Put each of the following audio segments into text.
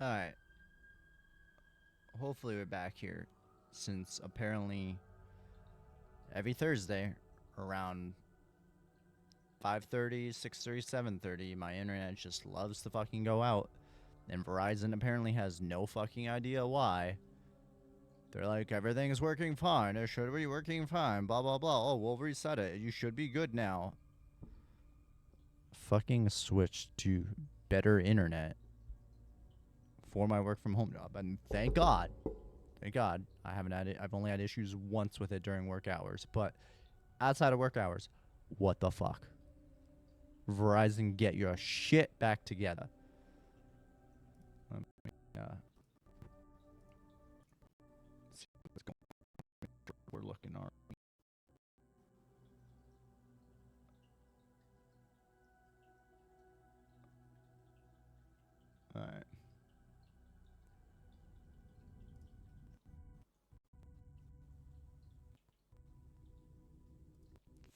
Alright. Hopefully we're back here, since apparently every Thursday around 5:30, 6:30, 7:30, my internet just loves to fucking go out. And Verizon apparently has no fucking idea why. They're like, everything's working fine. It should be working fine. Blah, blah, blah. Oh, we'll reset it. You should be good now. Fucking switched to better internet for my work from home job. And thank God. Thank God. I've only had issues once with it during work hours. But outside of work hours, what the fuck? Verizon, get your shit back together. See what's going on. We're looking on. Alright.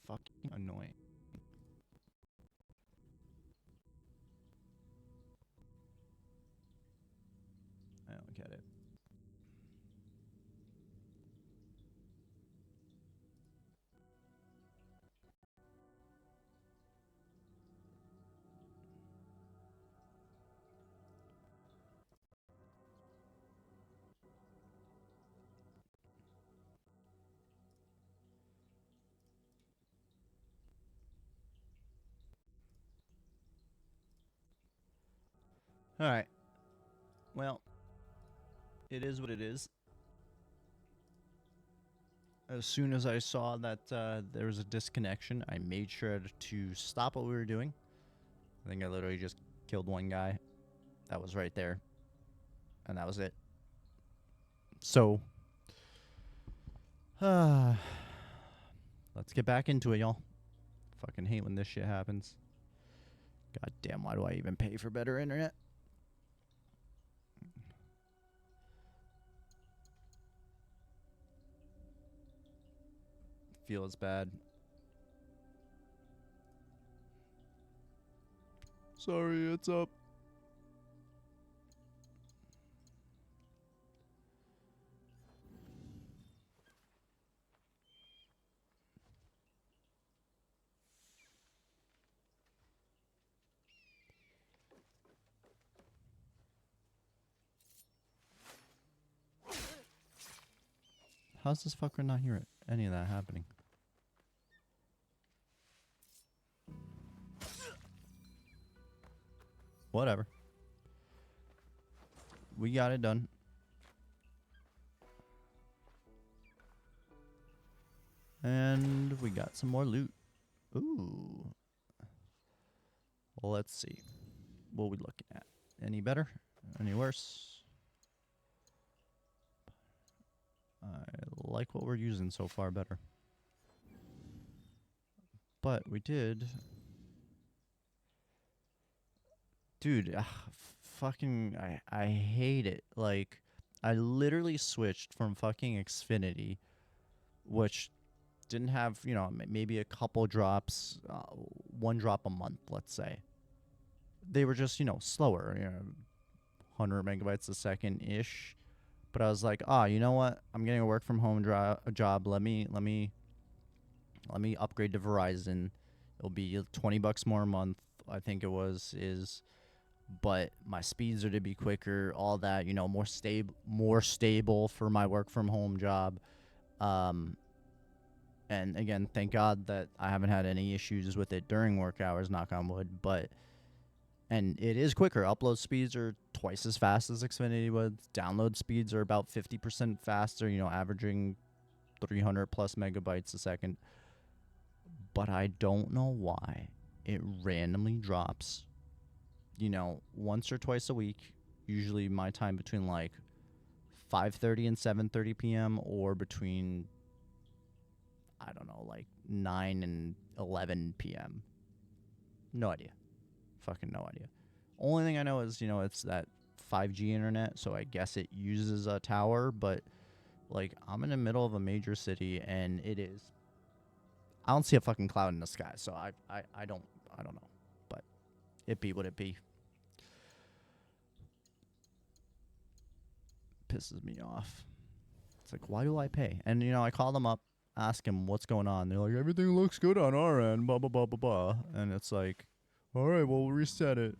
Fucking annoying. I don't get it. Alright. Well, it is what it is. As soon as I saw that there was a disconnection, I made sure to stop what we were doing. I think I literally just killed one guy. That was right there. And that was it. So, let's get back into it, y'all. Fucking hate when this shit happens. God damn, why do I even pay for better internet? Feels bad. Sorry, it's up. How's this fucker not hear it? Any of that happening? Whatever. We got it done. And we got some more loot. Ooh. Well, let's see. What are we looking at? Any better? Any worse? I like what we're using so far better. But we did... Dude, fucking... I hate it. Like, I literally switched from fucking Xfinity, which didn't have, you know, maybe a couple drops, one drop a month, let's say. They were just, you know, slower, you know, 100 megabytes a second ish. But I was like, you know what? I'm getting a work from home job. Let me upgrade to Verizon. It'll be $20 more a month. I think it is, but my speeds are to be quicker. All that, you know, more stable for my work from home job. And again, thank God that I haven't had any issues with it during work hours, knock on wood, and it is quicker. Upload speeds are twice as fast as Xfinity was. Download speeds are about 50% faster, you know, averaging 300 plus megabytes a second. But I don't know why it randomly drops, you know, once or twice a week, usually my time between like 5:30 and 7:30 p.m. or between, I don't know, like 9 and 11 p.m. No idea. Fucking no idea. Only thing I know is, you know, it's that 5G internet, so I guess it uses a tower, but like I'm in the middle of a major city and it is, I don't see a fucking cloud in the sky, so I don't know. But it be what it be. pisses me off. It's like, why do I pay? And, you know, I call them up, ask them what's going on. They're like, everything looks good on our end, blah, blah, blah, blah, blah. And it's like, all right, well, we'll reset it.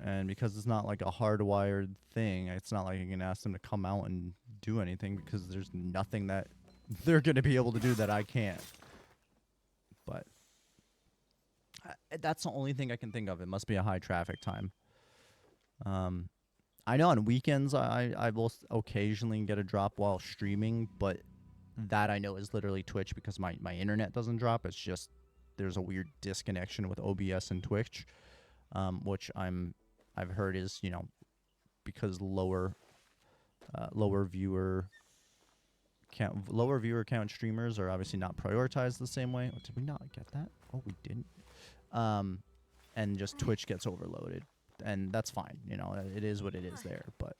And because it's not like a hardwired thing, it's not like I can ask them to come out and do anything because there's nothing that they're going to be able to do that I can't. But that's the only thing I can think of. It must be a high traffic time. I know on weekends I will occasionally get a drop while streaming, but that I know is literally Twitch because my internet doesn't drop. It's just there's a weird disconnection with OBS and Twitch, which I've heard is, you know, because lower viewer count streamers are obviously not prioritized the same way. Oh, did we not get that? Oh, we didn't. And just Twitch gets overloaded, and that's fine. You know, it is what it is there. But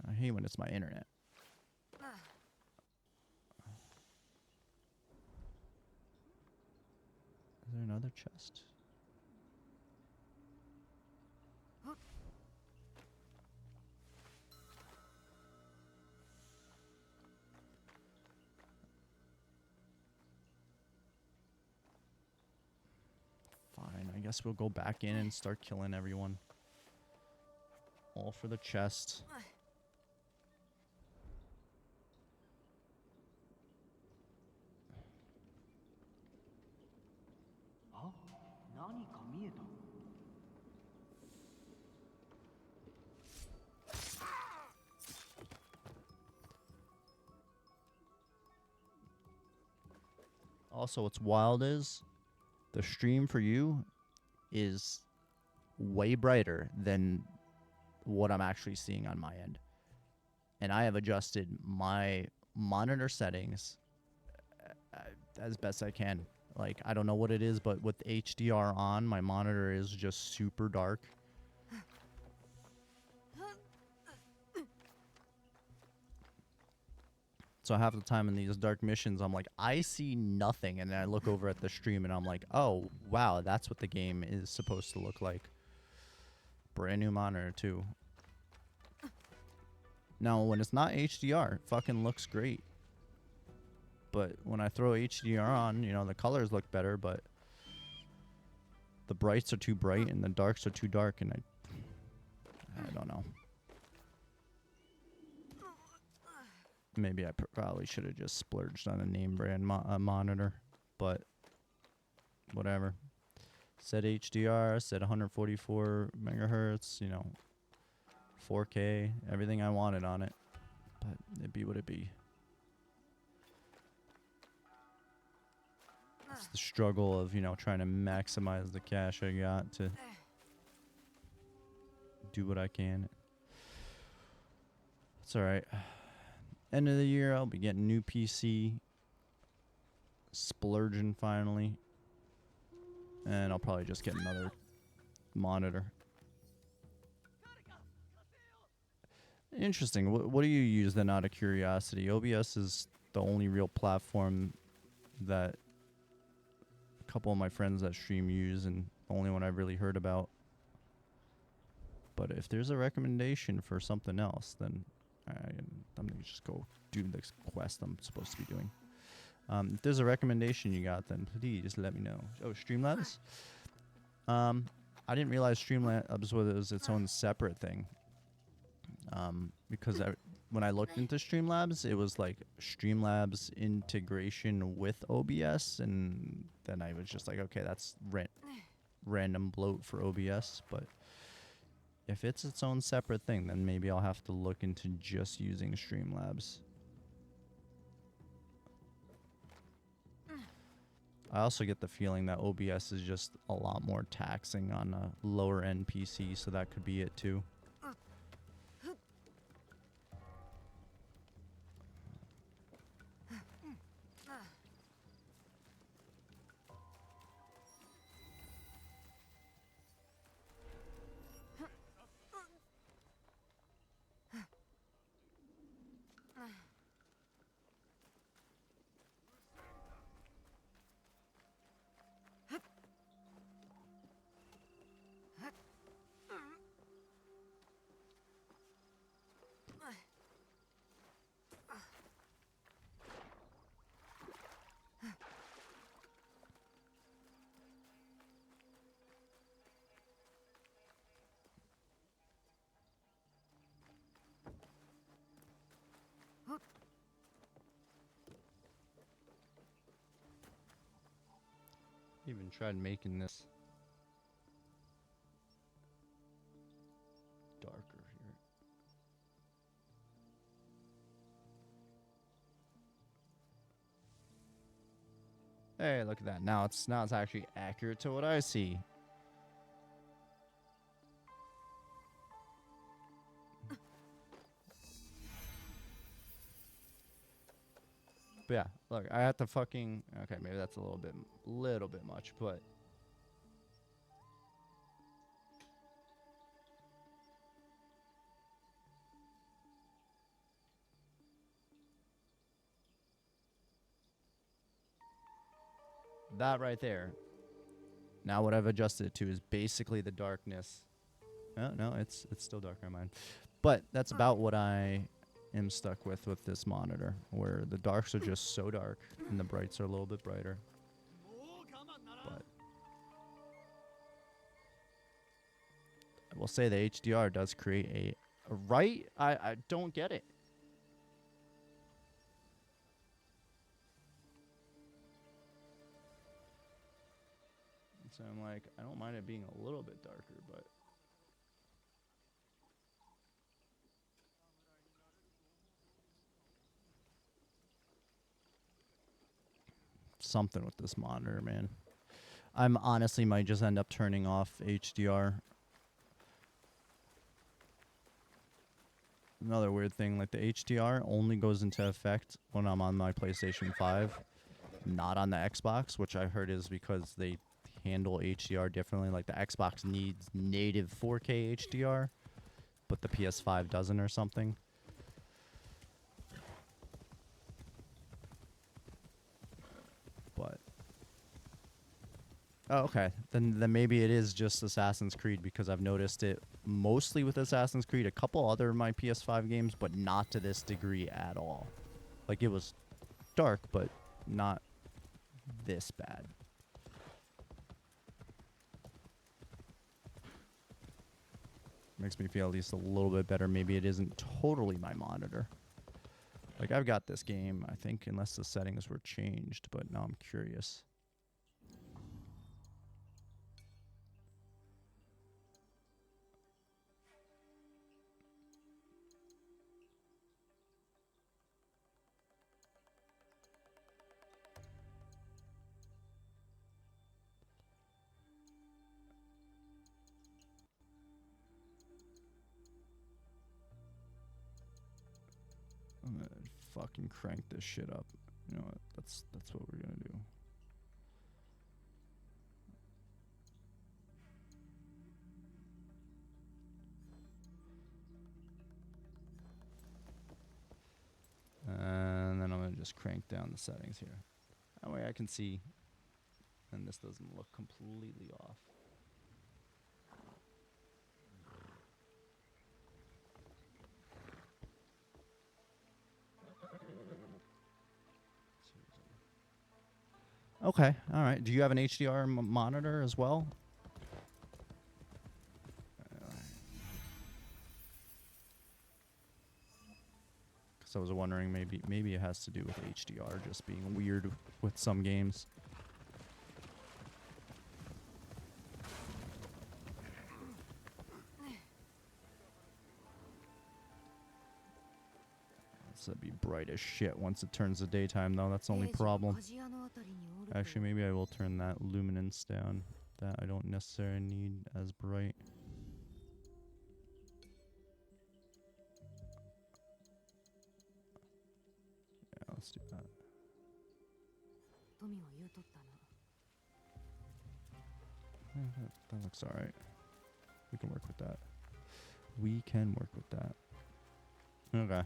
I hate when it's my internet. Is there another chest? Fine, I guess we'll go back in and start killing everyone. All for the chest. Also, what's wild is the stream for you is way brighter than what I'm actually seeing on my end. And I have adjusted my monitor settings as best I can. Like, I don't know what it is, but with HDR on, my monitor is just super dark. So half the time in these dark missions, I'm like, I see nothing. And then I look over at the stream and I'm like, oh, wow, that's what the game is supposed to look like. Brand new monitor, too. Now, when it's not HDR, it fucking looks great. But when I throw HDR on, you know, the colors look better, but the brights are too bright and the darks are too dark, and I don't know. Maybe I probably should have just splurged on a name brand monitor, but whatever. Set HDR, set 144 megahertz, you know, 4K, everything I wanted on it, but it be what it be. It's the struggle of, you know, trying to maximize the cash I got to do what I can. It's alright. End of the year, I'll be getting new PC, splurging finally, and I'll probably just get another monitor. Interesting. What do you use then, out of curiosity? OBS is the only real platform that a couple of my friends that stream use, and the only one I've really heard about. But if there's a recommendation for something else, then I'm going to just go do the quest I'm supposed to be doing. If there's a recommendation you got, then please just let me know. Oh, Streamlabs? I didn't realize Streamlabs was its own separate thing. Because when I looked into Streamlabs, it was like Streamlabs integration with OBS, and then I was just like, okay, that's random bloat for OBS, but if it's its own separate thing, then maybe I'll have to look into just using Streamlabs. I also get the feeling that OBS is just a lot more taxing on a lower end PC, so that could be it too. Even tried making this darker here. Hey, look at that. Now it's actually accurate to what I see. But yeah, look, I have to fucking okay, maybe that's a little bit much, but that right there. Now what I've adjusted it to is basically the darkness. No, it's still darker on mine. But that's about what I am stuck with this monitor, where the darks are just so dark and the brights are a little bit brighter. But I will say the HDR does create a right. I don't get it. So I'm like, I don't mind it being a little bit darker, but something with this monitor, man. I'm honestly might just end up turning off HDR. Another weird thing, like the HDR only goes into effect when I'm on my PlayStation 5, not on the Xbox, which I heard is because they handle HDR differently. Like the Xbox needs native 4K HDR, but the PS5 doesn't or something. But oh, okay. Then maybe it is just Assassin's Creed, because I've noticed it mostly with Assassin's Creed, a couple other of my PS5 games, but not to this degree at all. Like it was dark, but not this bad. Makes me feel at least a little bit better. Maybe it isn't totally my monitor. Like I've got this game, I think, unless the settings were changed, but now I'm curious. I'm gonna fucking crank this shit up. You know what? That's what we're gonna do. And then I'm gonna just crank down the settings here. That way I can see, and this doesn't look completely off. Okay, all right. Do you have an HDR monitor as well? Because I was wondering, maybe it has to do with HDR just being weird with some games. That'd be bright as shit once it turns to daytime, though. That's the only problem. Actually, maybe I will turn that luminance down. That I don't necessarily need as bright. Yeah, let's do that. That looks alright. We can work with that. We can work with that. Okay.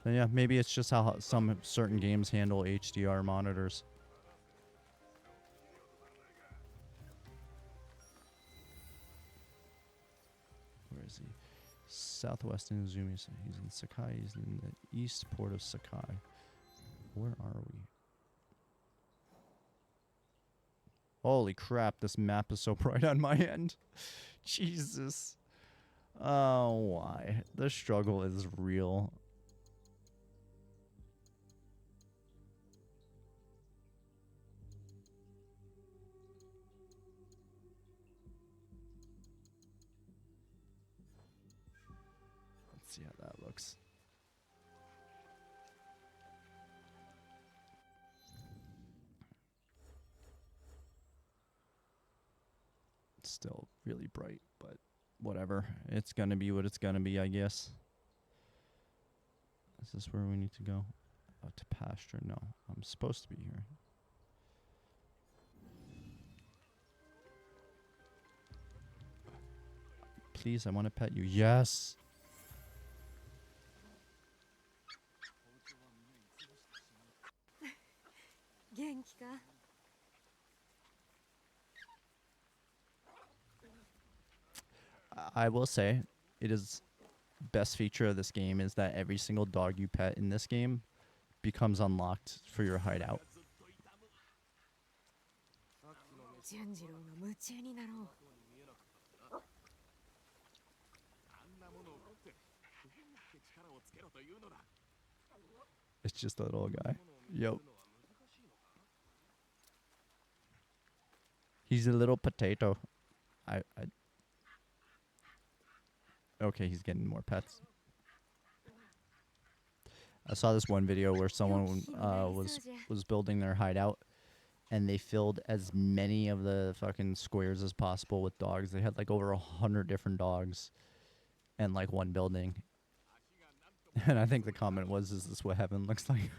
Then yeah, maybe it's just how some certain games handle HDR monitors. Where is he? Southwest in Izumi. He's in Sakai. He's in the east port of Sakai. Where are we? Holy crap, this map is so bright on my end. Jesus. Oh, why? The struggle is real. Let's see how that looks. It's still really bright, but whatever. It's gonna be what it's gonna be, I guess. Is this where we need to go? Oh, to pasture? No, I'm supposed to be here. Please, I want to pet you. Yes! I will say, it is best feature of this game is that every single dog you pet in this game becomes unlocked for your hideout. It's just a little guy. Yep. He's a little potato. Okay, he's getting more pets. I saw this one video where someone was building their hideout, and they filled as many of the fucking squares as possible with dogs. They had like over 100 different dogs, and like one building. And I think the comment was, "Is this what heaven looks like?"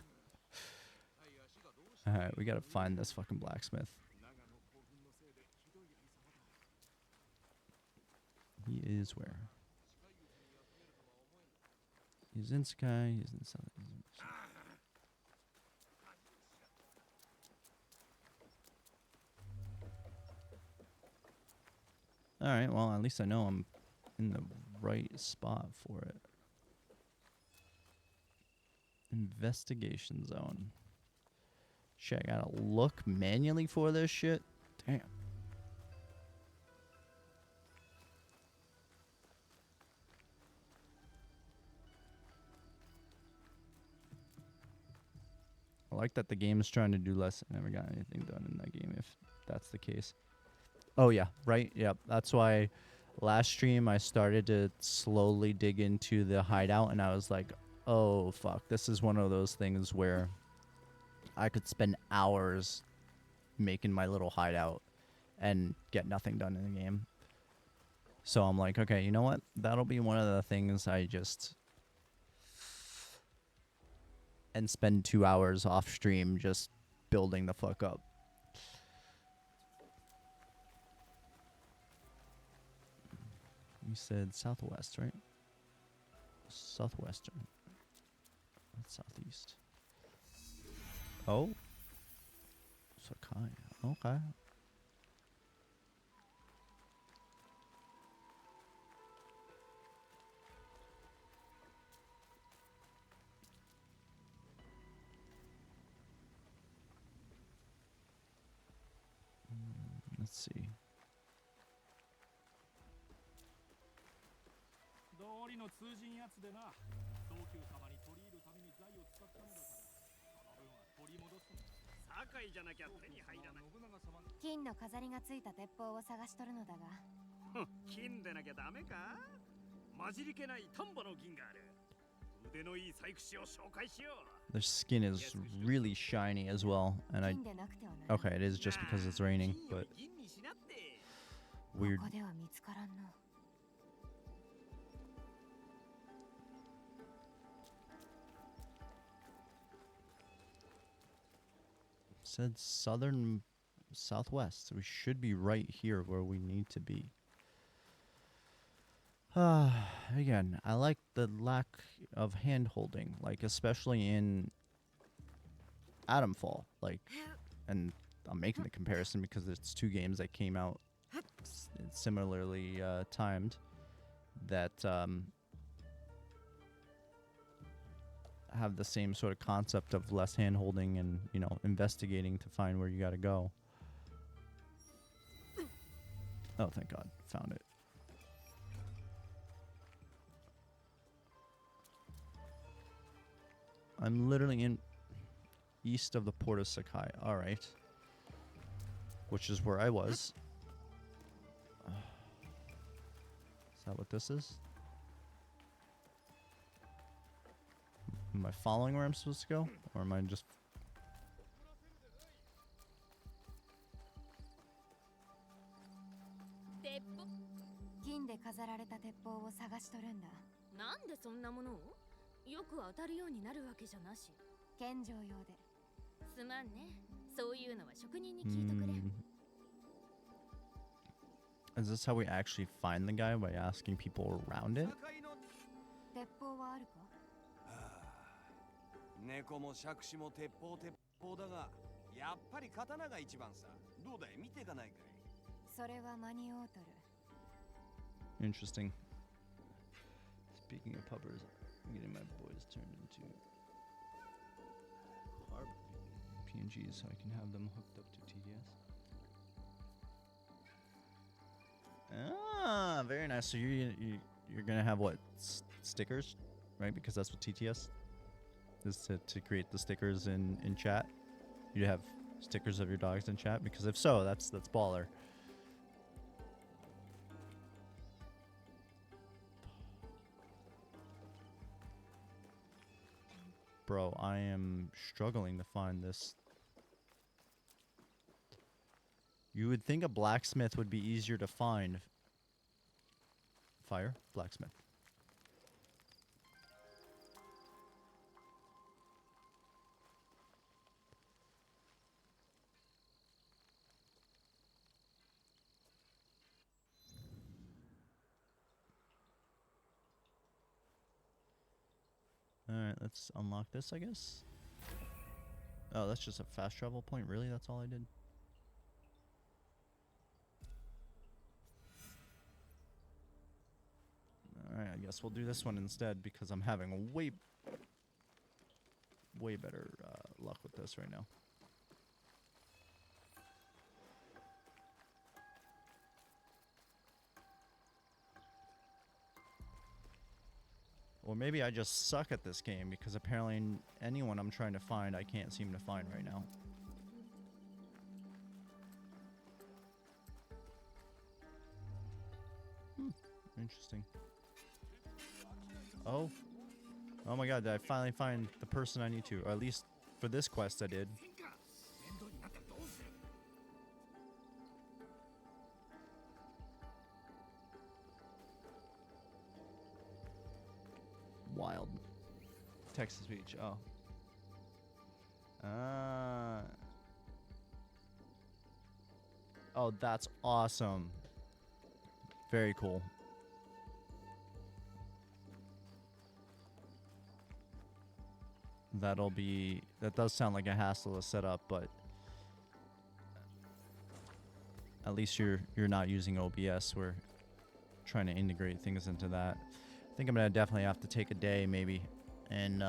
All right, we gotta find this fucking blacksmith. He is where? He's in Sakai. He's in South. All right. Well, at least I know I'm in the right spot for it. Investigation zone. Shit, I gotta look manually for this shit. Damn. I like that the game is trying to do less. I never got anything done in that game, if that's the case. Oh, yeah. Right? Yep. That's why last stream I started to slowly dig into the hideout, and I was like, oh, fuck. This is one of those things where I could spend hours making my little hideout and get nothing done in the game. So I'm like, okay, you know what? That'll be one of the things I just... and spend 2 hours off stream just building the fuck up. You said southwest, right? Southwestern. That's southeast. Oh. Sakai. Okay. Let's see. Their skin is really shiny as well, and okay, it is just because it's raining, but weird. Said southern southwest, so we should be right here where we need to be. Again, I like the lack of hand holding, like especially in Atomfall, like, and I'm making the comparison because it's two games that came out similarly timed that have the same sort of concept of less hand holding and, you know, investigating to find where you gotta go. Oh, thank God, found it. I'm literally in east of the port of Sakai. All right. Which is where I was. Is that what this is? Am I following where I'm supposed to go? Or am I just... 金で飾られた鉄砲を探しとるんだ。なんでそんなものを？よく当たるようになるわけじゃなし。献上用で。すまんね。そういうのは職人に聞いとくれ。Is this how we actually find the guy, by asking people around it? 鉄砲はあるか？猫も杓子も鉄砲だが、やっぱり刀が一番さ。どうだい、見てかないかい。それは間に合うとる。Interesting. Speaking of puppers, I'm getting my boys turned into PNGs so I can have them hooked up to TDS. Ah, very nice. So you're gonna have what, stickers, right? Because that's what TTS is, to create the stickers in chat. You have stickers of your dogs in chat, because if so, that's baller. Bro, I am struggling to find this. You would think a blacksmith would be easier to find. Fire? Blacksmith. Alright, let's unlock this, I guess. Oh, that's just a fast travel point? Really? That's all I did? Alright, I guess we'll do this one instead, because I'm having way better luck with this right now. Or maybe I just suck at this game, because apparently anyone I'm trying to find, I can't seem to find right now. Interesting. Oh my god, did I finally find the person I need to? Or at least for this quest I did. Wild. Text-to-speech, oh. Oh, that's awesome. Very cool. That does sound like a hassle to set up, but at least you're not using OBS. We're trying to integrate things into that. I think I'm gonna definitely have to take a day maybe and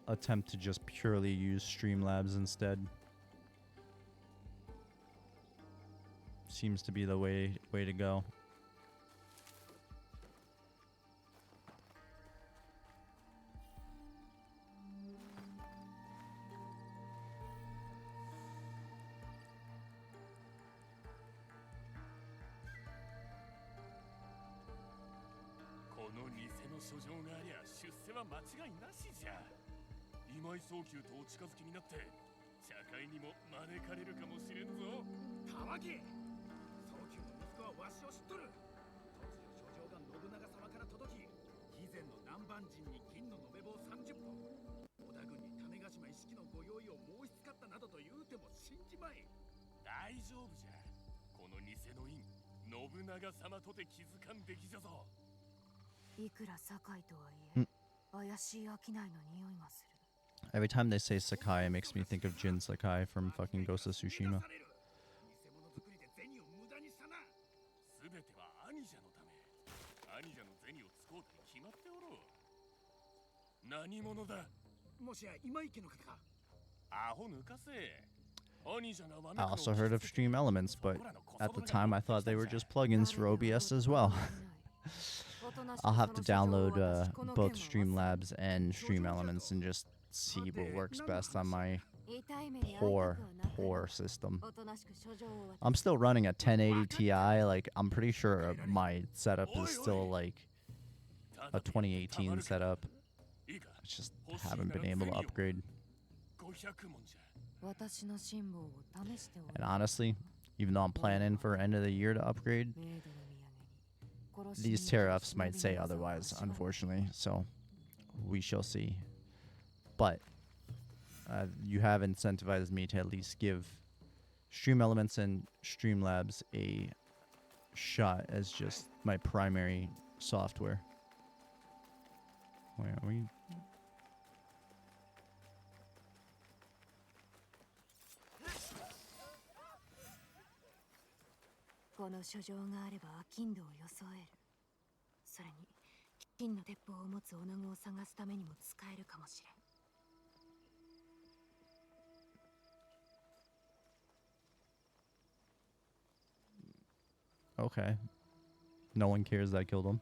attempt to just purely use Streamlabs instead. Seems to be the way to go. Every time they say Sakai, it makes me think of Jin Sakai from fucking Ghost of Tsushima. I also heard of Stream Elements, but at the time I thought they were just plugins for OBS as well. I'll have to download both Streamlabs and Stream Elements and just see what works best on my poor system. I'm still running a 1080 Ti. Like, I'm pretty sure my setup is still like a 2018 setup. just haven't been able to upgrade. And honestly, even though I'm planning for end of the year to upgrade, these tariffs might say otherwise, unfortunately. So we shall see. But you have incentivized me to at least give Stream Elements and Streamlabs a shot as just my primary software. Where are we? Okay. No one cares that I killed him.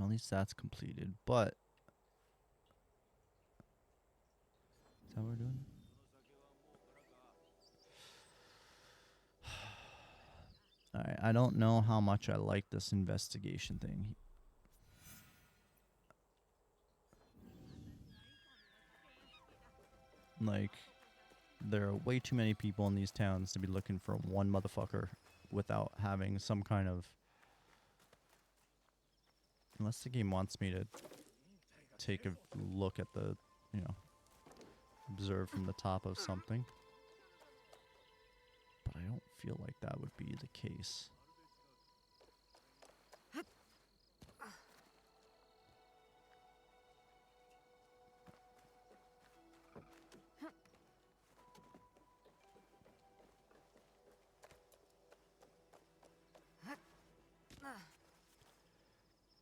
At least that's completed, but is that what we're doing? Alright, I don't know how much I like this investigation thing. Like, there are way too many people in these towns to be looking for one motherfucker without having some kind of... Unless the game wants me to take a look at the, you know, observe from the top of something. But I don't feel like that would be the case.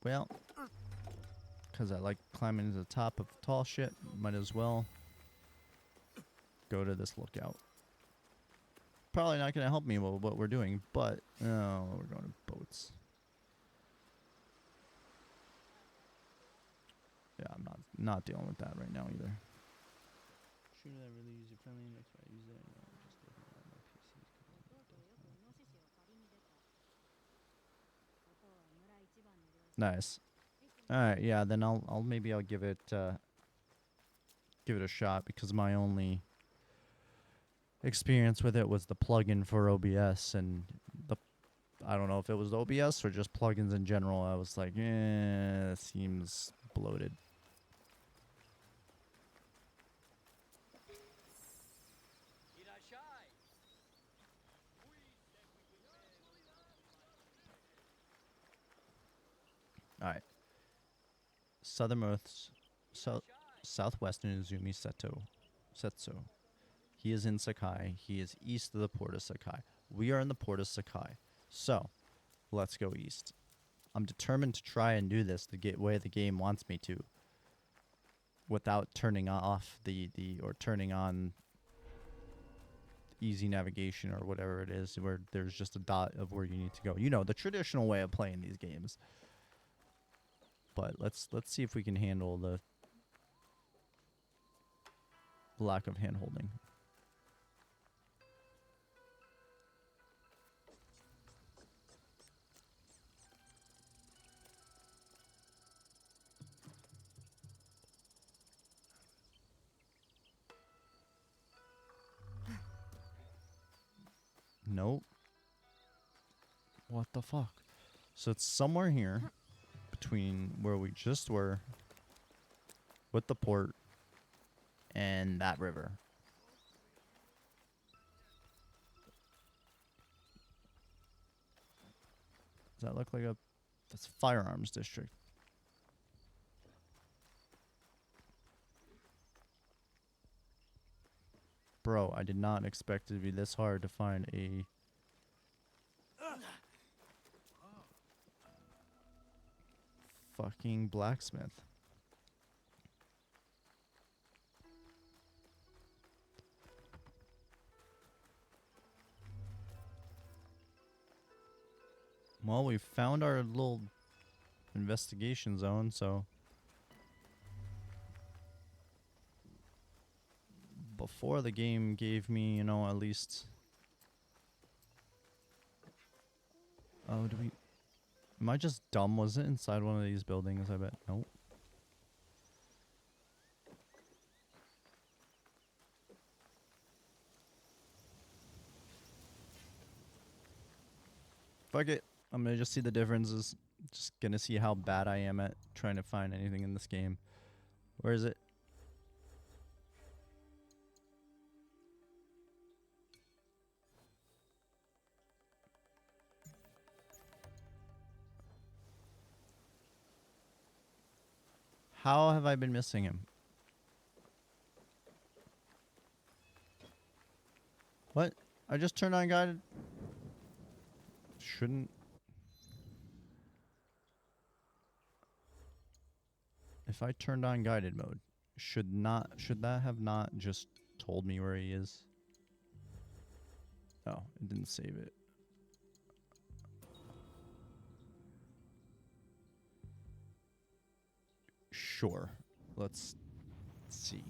Well, because I like climbing to the top of tall shit, might as well go to this lookout. Probably not going to help me with what we're doing, but oh, we're going to boats. Yeah, I'm not dealing with that right now either. Shooting that really user friendly. That's why I use it. Just looking at my PC. Nice. All right, yeah. Then I'll give it a shot, because my only experience with it was the plugin for OBS, and I don't know if it was OBS or just plugins in general. I was like, it seems bloated. All right. Southwestern Izumi Setsu. He is in Sakai. He is east of the port of Sakai. We are in the port of Sakai. So, let's go east. I'm determined to try and do this the way the game wants me to, without turning off or turning on easy navigation or whatever it is, where there's just a dot of where you need to go. You know, the traditional way of playing these games. But let's see if we can handle the lack of hand-holding. Nope. What the fuck? So it's somewhere here between where we just were with the port and that river. Does that look like that's firearms district? Bro, I did not expect it to be this hard to find a fucking blacksmith. Well, we found our little, investigation zone, so before the game gave me, you know, at least. Oh, do we? Am I just dumb? Was it inside one of these buildings? I bet. Nope. Fuck it. I'm gonna just see the differences. Just gonna see how bad I am at trying to find anything in this game. Where is it? How have I been missing him? What? I just turned on guided. Shouldn't. If I turned on guided mode, should that have not just told me where he is? Oh, it didn't save it. Sure. Let's see.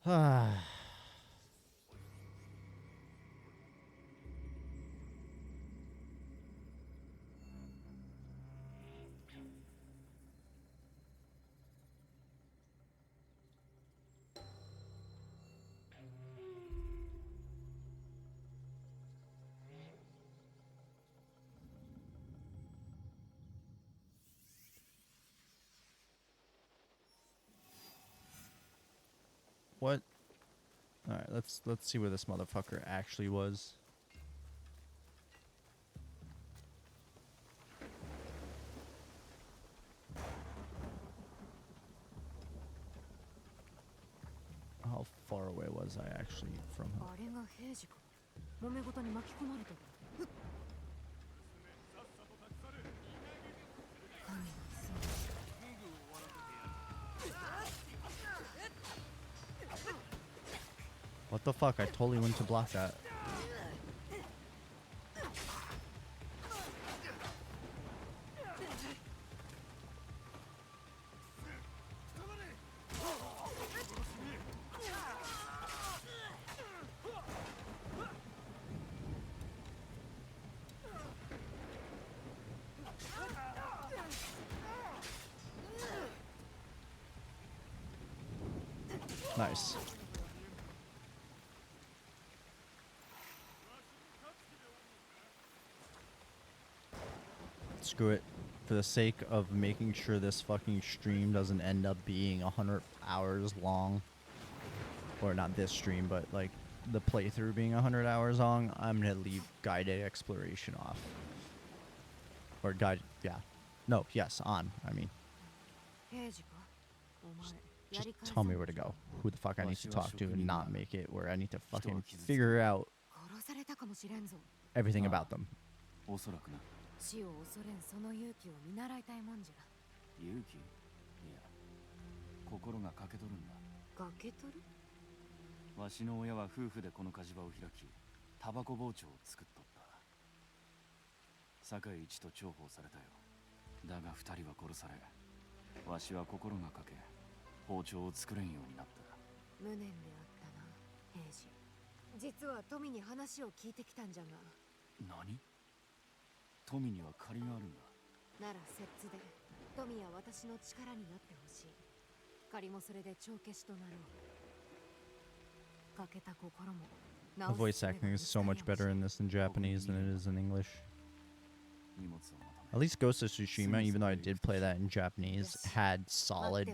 Ah. What? All right, let's see where this motherfucker actually was. How far away was I actually from him? What the fuck? I totally went to block that. Nice. Screw it. For the sake of making sure this fucking stream doesn't end up being 100 hours long. Or not this stream, but like the playthrough being 100 hours long, I'm gonna leave guided exploration off. Or guided, yeah. No, yes, on, I mean. Just tell me where to go. Who the fuck I need to talk to and not make it where I need to fucking figure out everything about them. 死を恐れんその勇気を見習いたいもんじゃ。勇気？いや、心が欠けとるんだ。欠けとる？わしの親は夫婦でこの火事場を開き、タバコ包丁を作っとった。堺一と重宝されたよ。だが二人は殺され、わしは心が欠け、包丁を作れんようになった。無念であったな、平次。実は富に話を聞いてきたんじゃが。何？富には借りがあるんだ。なら摂津で富や私の力になってほしい。借りもそれで帳消しとなろう。欠けた心も。The voice acting is so much better in this in Japanese than it is in English. At least Ghost of Tsushima, even though I did play that in Japanese, had solid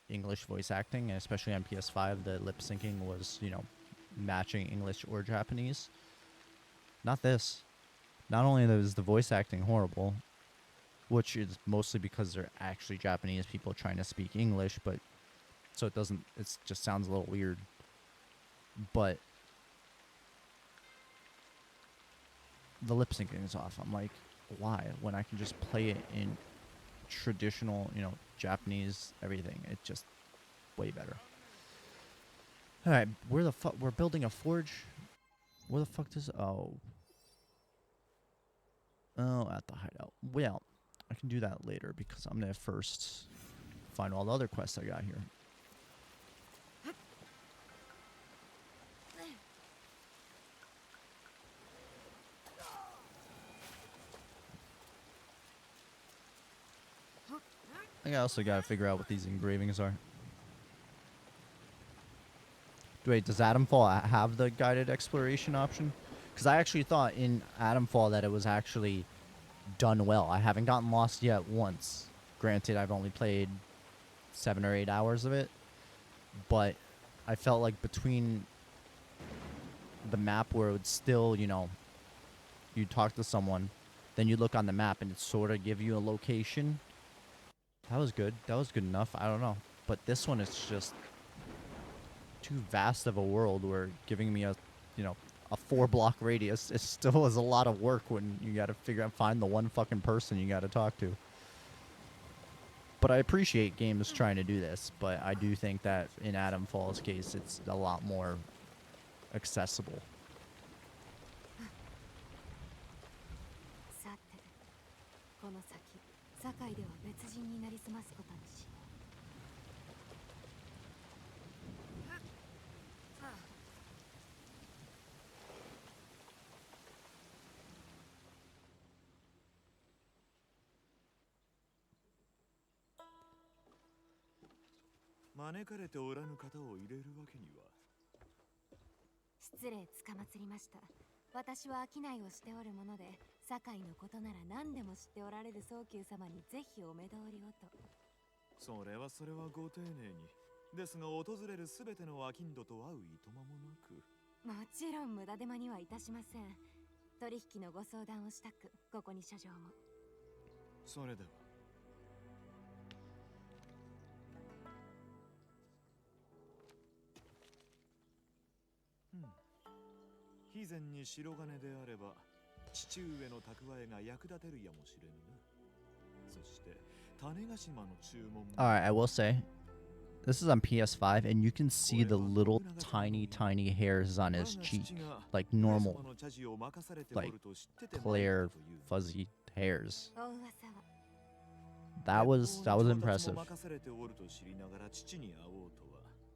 English voice acting, and especially on PS5, the lip syncing was, you know, matching English or Japanese. Not this. Not only is the voice acting horrible, which is mostly because they're actually Japanese people trying to speak English, but so it doesn't, it just sounds a little weird. But the lip syncing is off. I'm like, why? When I can just play it in traditional, you know, Japanese, everything. It's just way better. Alright, where the fuck? We're building a forge? Where the fuck does... Oh. Oh, at the hideout. Well, I can do that later because I'm gonna first find all the other quests I got here. I also gotta figure out what these engravings are. Wait, does Adamfall have the guided exploration option? Because I actually thought in Adamfall that it was actually done well. I haven't gotten lost yet once. Granted, I've only played 7 or 8 hours of it. But I felt like between the map where it would still, you know, you talk to someone, then you look on the map and it sort of give you a location. That was good. That was good enough. I don't know. But this one is just too vast of a world where giving me a, you know, a 4-block radius, it still is a lot of work when you got to figure out, find the one fucking person you got to talk to. But I appreciate games trying to do this, but I do think that in Adamfall's case, it's a lot more accessible. さて、この先、堺では別人になりすますことにしよう。招かれておらぬ方を入れるわけには。失礼つかまつりました。私は商いをしておるもので、堺のことなら何でも知っておられる早急様にぜひお目通りをと。それはご丁寧に。ですが訪れるすべての商人と会ういとまもなく。もちろん無駄手間にはいたしません。取引のご相談をしたく、ここに書状も。それでは。以前に白金であれば父上の蓄えが役立てるやもしれぬな。そして種子島の注文も。 Alright, I will say, this is on PS5, and you can see the little tiny hairs on his cheek, like normal, like clear, fuzzy hairs. That was impressive.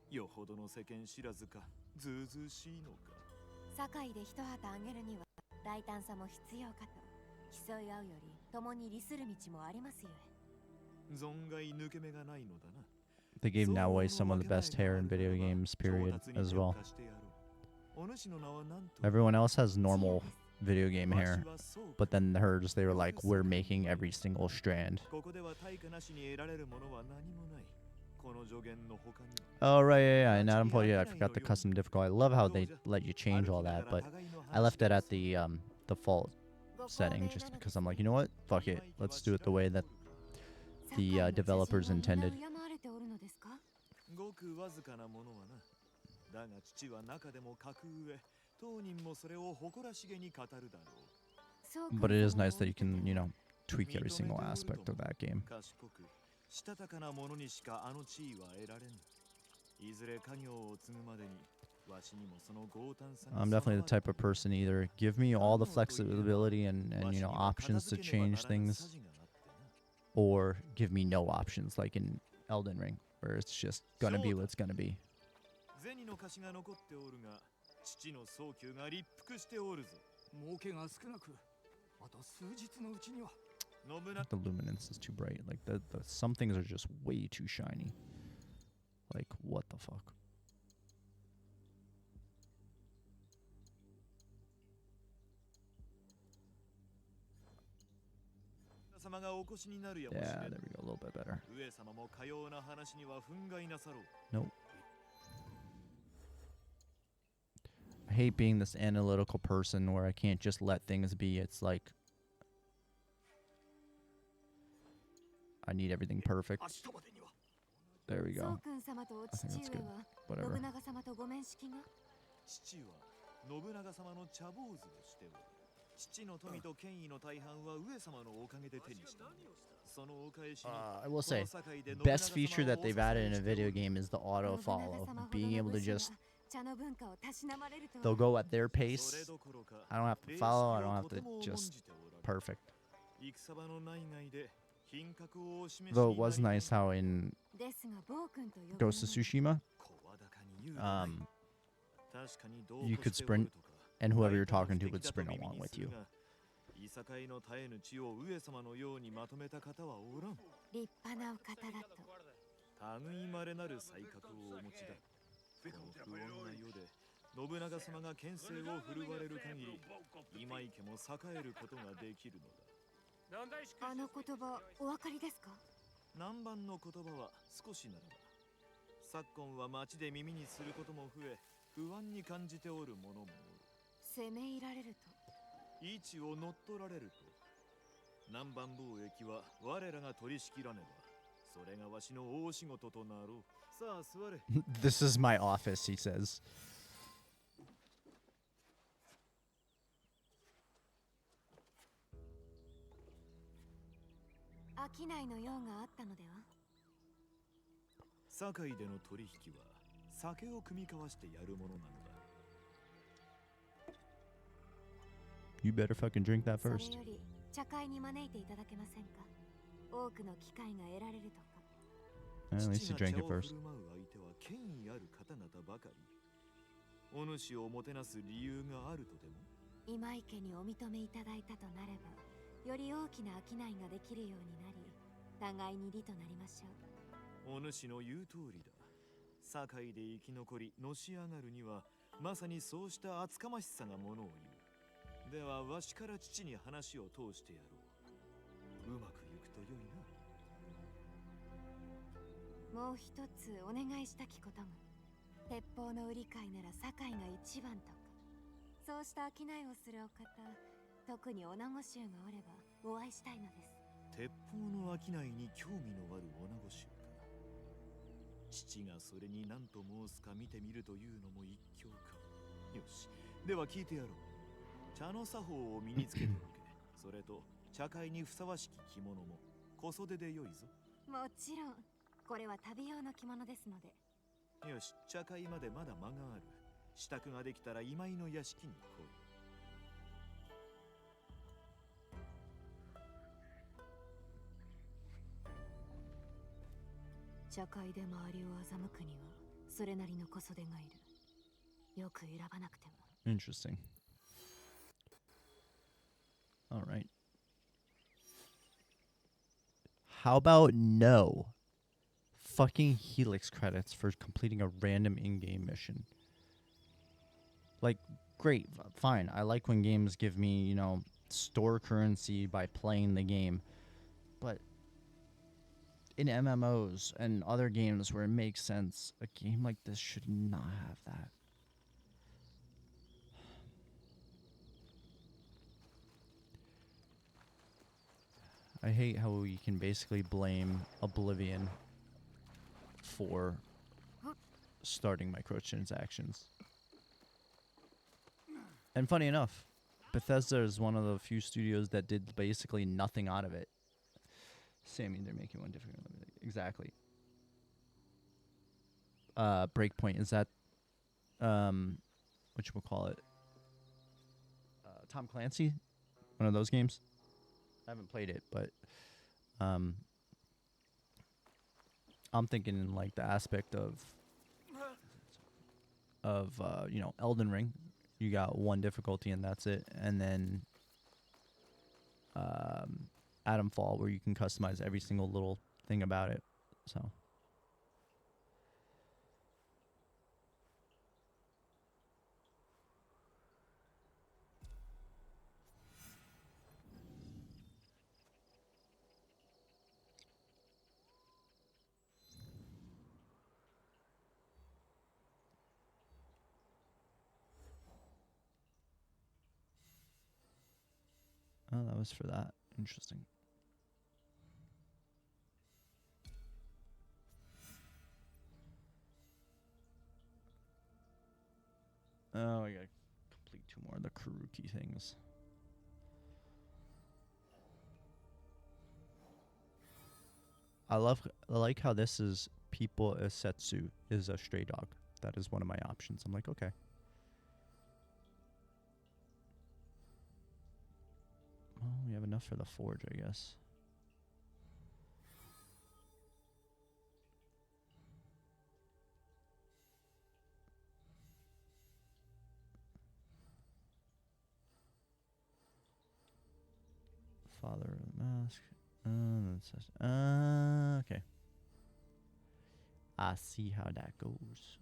よほどの世間知らずか、ずうずうしいのか。堺で一旗あげるには大胆さも必要かと。競い合うより共に利する道もありますゆえ。存外抜け目がないのだな。 They gave Naoi some of the best hair in video games, period, as well. Everyone else has normal video game hair, but then hers, they were like, we're making every single strand. Oh, right, yeah, and Adamfall, yeah, I forgot the custom difficulty. I love how they let you change all that, but I left it at the default setting just because I'm like, you know what? Fuck it. Let's do it the way that the developers intended. ごくわずかなものはな。だが父は中でも格上、当人もそれを誇らしげに語るだろう。 But it is nice that you can, you know, tweak every single aspect of that game. 賢く、したたかなものにしかあの地位は得られん。いずれ家業を継ぐまでに、わしにもその豪胆さが。 I'm definitely the type of person, either give me all the flexibility and you know, options to change things, or give me no options, like in Elden Ring, where it's just gonna be what it's gonna be. The luminance is too bright. Like some things are just way too shiny. Like what the fuck? Yeah, there we go, a little bit better. Nope. I hate being this analytical person where I can't just let things be. It's like I need everything perfect. There we go. I think that's good. Whatever. I will say, best feature that they've added in a video game is the auto follow. Being able to just, they'll go at their pace. I don't have to follow. I don't have to just perfect. Though it was nice how in ですが暴君と呼ぶ Ghost of Tsushima, you could sprint, and whoever you're talking to would sprint along with you. いさかいの絶えぬ地を上様のようにまとめた方はおらん。立派なお方だと。類まれなる才覚をお持ちだ。この不穏な世で信長様が権勢を振るわれる限り、今池も栄えることができるのだ。あの言葉お分かりですか？南蛮の言葉は少しならば。昨今は町で耳にすることも増え、不安に感じておる者もおる。攻め入られると。位置を乗っ取られると。南蛮貿易は我らが取り仕切らねば。それがわしの大仕事となろう。さあ座れ。This is my office, he says. 商いの用があったのでは？堺での取引は酒を酌み交わしてやるものなのだ。You better fucking drink that それ first. より茶会に招いていただけませんか？多くの機会が得られるとか。At least he drank it first. 相手は権威ある方々ばかり。お主をもてなす理由があるとでも？今池にお認めいただいたとなれば、より大きな商いができるようになり、互いに利となりましょう。お主の言う通りだ。堺で生き残りのし上がるには、まさにそうした厚かましさがものを言う。ではわしから父に話を通してやろう。うまくいくとよいな。もう一つお願いしたきことが、鉄砲の売り買いなら堺が一番とか、そうした商いをするお方、特に女子衆がおればお会いしたいのです。鉄砲の商いに興味のある女子衆か。父がそれに何と申すか見てみるというのも一興か。よし、では聞いてやろう。茶の作法を身につけておけ。それと茶会にふさわしき着物も小袖でよいぞ。もちろん、これは旅用の着物ですので。よし、茶会までまだ間がある。支度ができたら今井の屋敷に来い。茶会で周りを欺くにはそれなりの小袖がいる。よく選ばなくても。 Interesting. All right. How about no fucking Helix credits for completing a random in-game mission? Like, great, fine. I like when games give me, you know, store currency by playing the game. But in MMOs and other games where it makes sense, a game like this should not have that. I hate how we can basically blame Oblivion for starting microtransactions. And funny enough, Bethesda is one of the few studios that did basically nothing out of it. Sammy, they're making one different. Exactly. Breakpoint, is that whatchamacallit? Tom Clancy? One of those games? I haven't played it, but I'm thinking in like the aspect of you know, Elden Ring. You got one difficulty and that's it, and then Atomfall, where you can customize every single little thing about it. So oh, that was for that. Interesting. Oh, I gotta complete 2 more of the Karuki things. I like how this is people Isetsu is a stray dog. That is one of my options. I'm like, okay. Oh, we have enough for the forge, I guess. Father of the Mask. Okay. I see how that goes.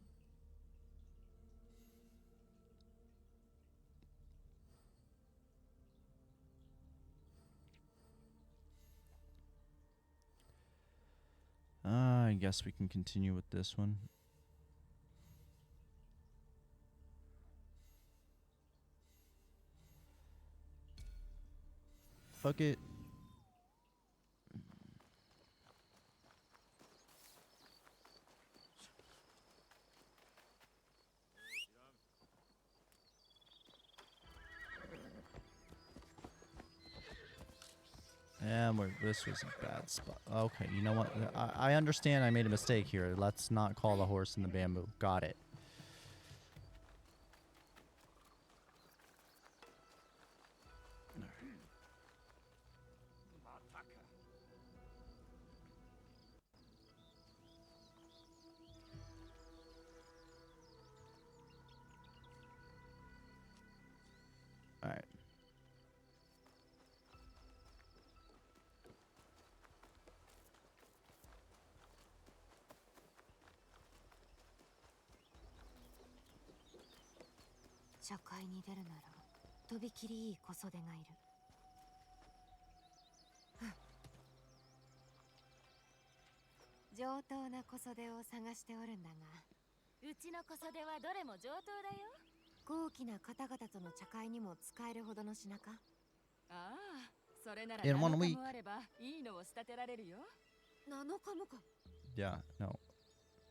I guess we can continue with this one. Fuck it. Yeah, this was a bad spot. Okay, you know what? I understand I made a mistake here. Let's not call the horse in the bamboo. Got it. All right. Sakai に出るならとびきりいい小袖がいる。上等な小袖を探しておるんだが、うちの小袖はどれも上等だよ。高貴な方々との茶会にも使えるほどの品か。ああ、それなら7日もあればいいのを仕立てられるよ。7日もか。Yeah, no.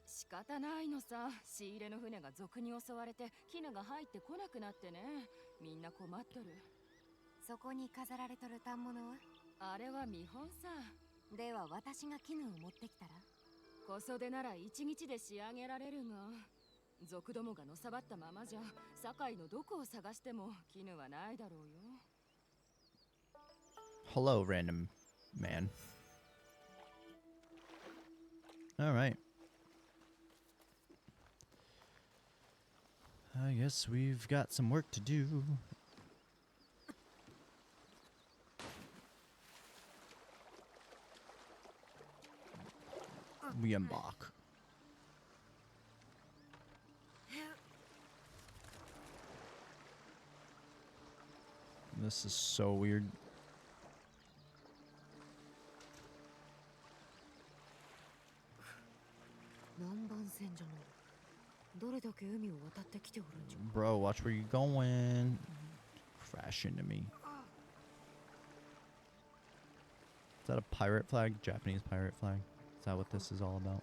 仕方ないのさ。仕入れの船が賊に襲われて絹が入ってこなくなってね。みんな困っとる。そこに飾られとる反物は？あれは見本さ。では私が絹を持ってきたら？小袖なら一日で仕上げられるが、賊どもがのさばったままじゃ堺のどこを探しても絹はないだろうよ。Hello, random man. All right. I guess we've got some work to do. We embark. This is so weird. Bro, watch where you're going. Crash into me. Is that a pirate flag? Japanese pirate flag? Is that what this is all about?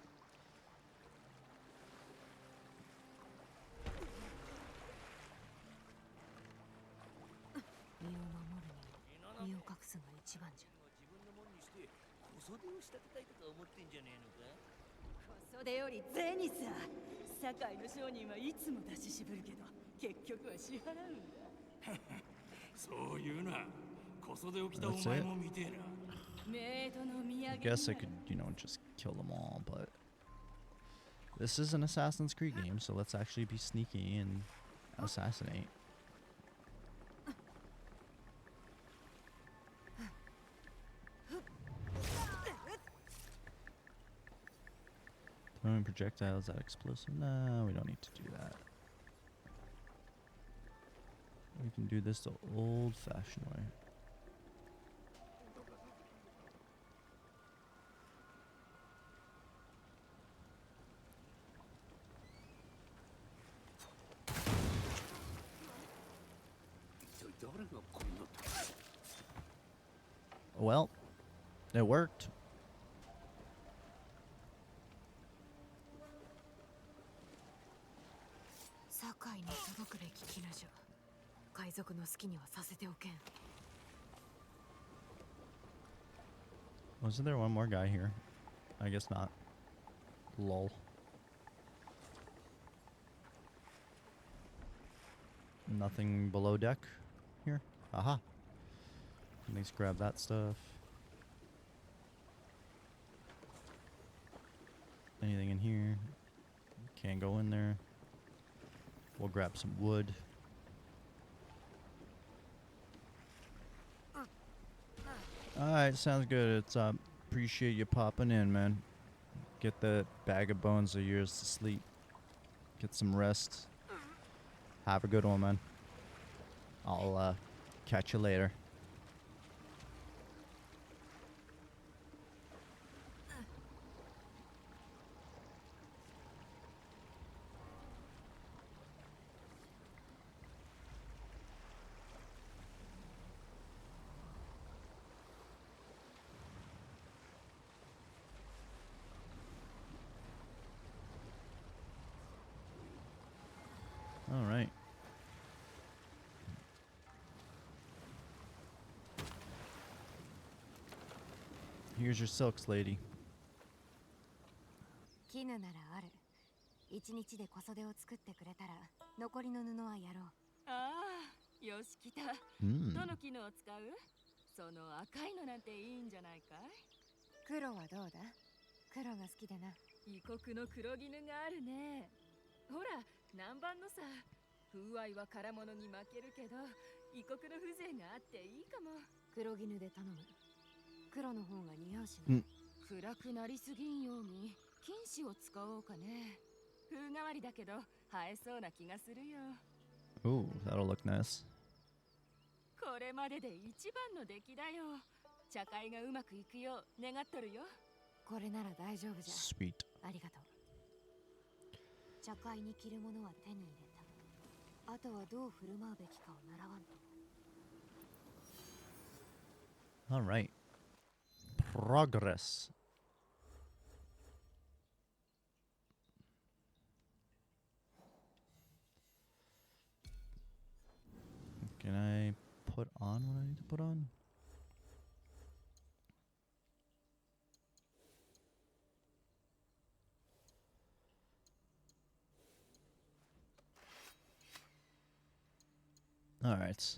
That's it. I guess I could, you know, just kill them all, but this is an Assassin's Creed game, so let's actually be sneaky and assassinate. Throwing projectiles at explosive. No, we don't need to do that. We can do this the old-fashioned way. Well, it worked. Sakai に届くべき絹じゃ。海賊の好きにはさせておけん。Wasn't there one more guy here? I guess not. Lol. Nothing below deck here? Aha. Let's grab that stuff. Anything in here? Can't go in there. We'll grab some wood. Alright, sounds good. It's appreciate you popping in, man. Get that bag of bones of yours to sleep. Get some rest. Have a good one, man. I'll catch you later. All right. Here's your silks, lady. 絹ならある。一日で小袖を作ってくれたら残りの布はやろう。ああ、よし来た。どの絹を使う？その赤いのなんていいんじゃないかい？黒はどうだ？黒が好きでな。異国の黒絹があるね。ほら、南蛮のさ。風合いは唐物に負けるけど、異国の風情があっていいかも。黒絹で頼む。黒の方が似合うしな。暗くなりすぎんように金糸を使おうかね。風変わりだけど映えそうな気がするよ。Ooh, that'll look nice. これまでで一番の出来だよ。茶会がうまくいくよう願っとるよ。これなら大丈夫じゃ。Sweet. ありがとう。茶会に着るものは手に入れた。あとはどう振る舞うべきかを習わんと。All right. Progress. Can I put on what I need to put on? All right.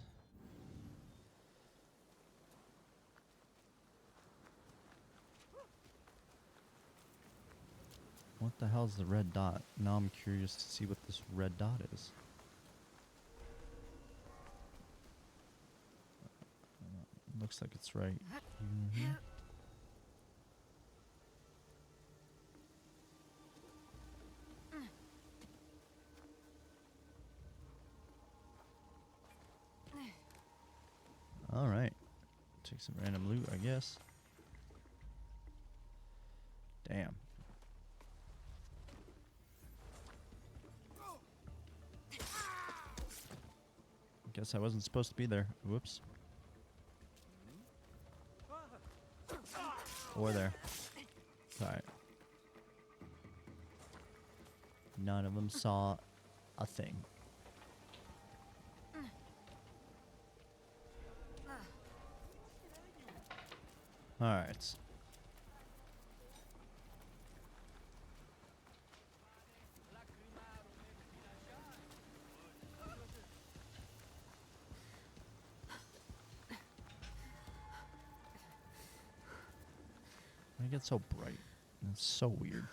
What the hell's the red dot? Now I'm curious to see what this red dot is. Looks like it's right here. All right. Take some random loot, I guess. Damn. Guess I wasn't supposed to be there. Whoops. Or there. Alright. None of them saw a thing. Alright. Why get so bright? That's so weird.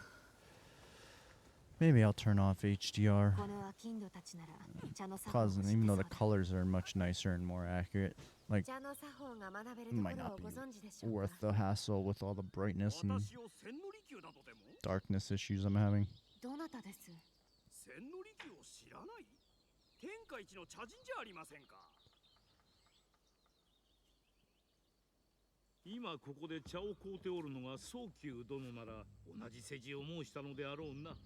Maybe I'll turn off HDR. Cause even though the colors are much nicer and more accurate, like it might not be worth the hassle with all the brightness and darkness issues I'm having. 今ここで茶を買うておるのが早急殿なら同じ世辞を申したのであろうな。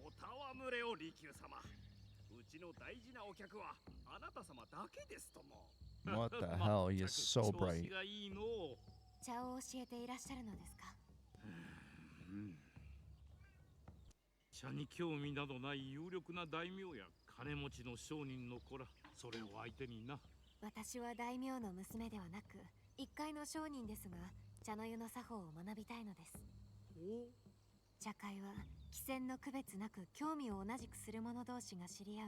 お戯れを利休様。うちの大事なお客はあなた様だけですとも。What the hell? He is so bright. 茶を教えていらっしゃるのですか？茶に興味などない有力な大名や金持ちの商人の子ら、それを相手にな。私は大名の娘ではなく一介の商人ですが、茶の湯の作法を学びたいのです。茶会は貴賤の区別なく興味を同じくする者同士が知り合う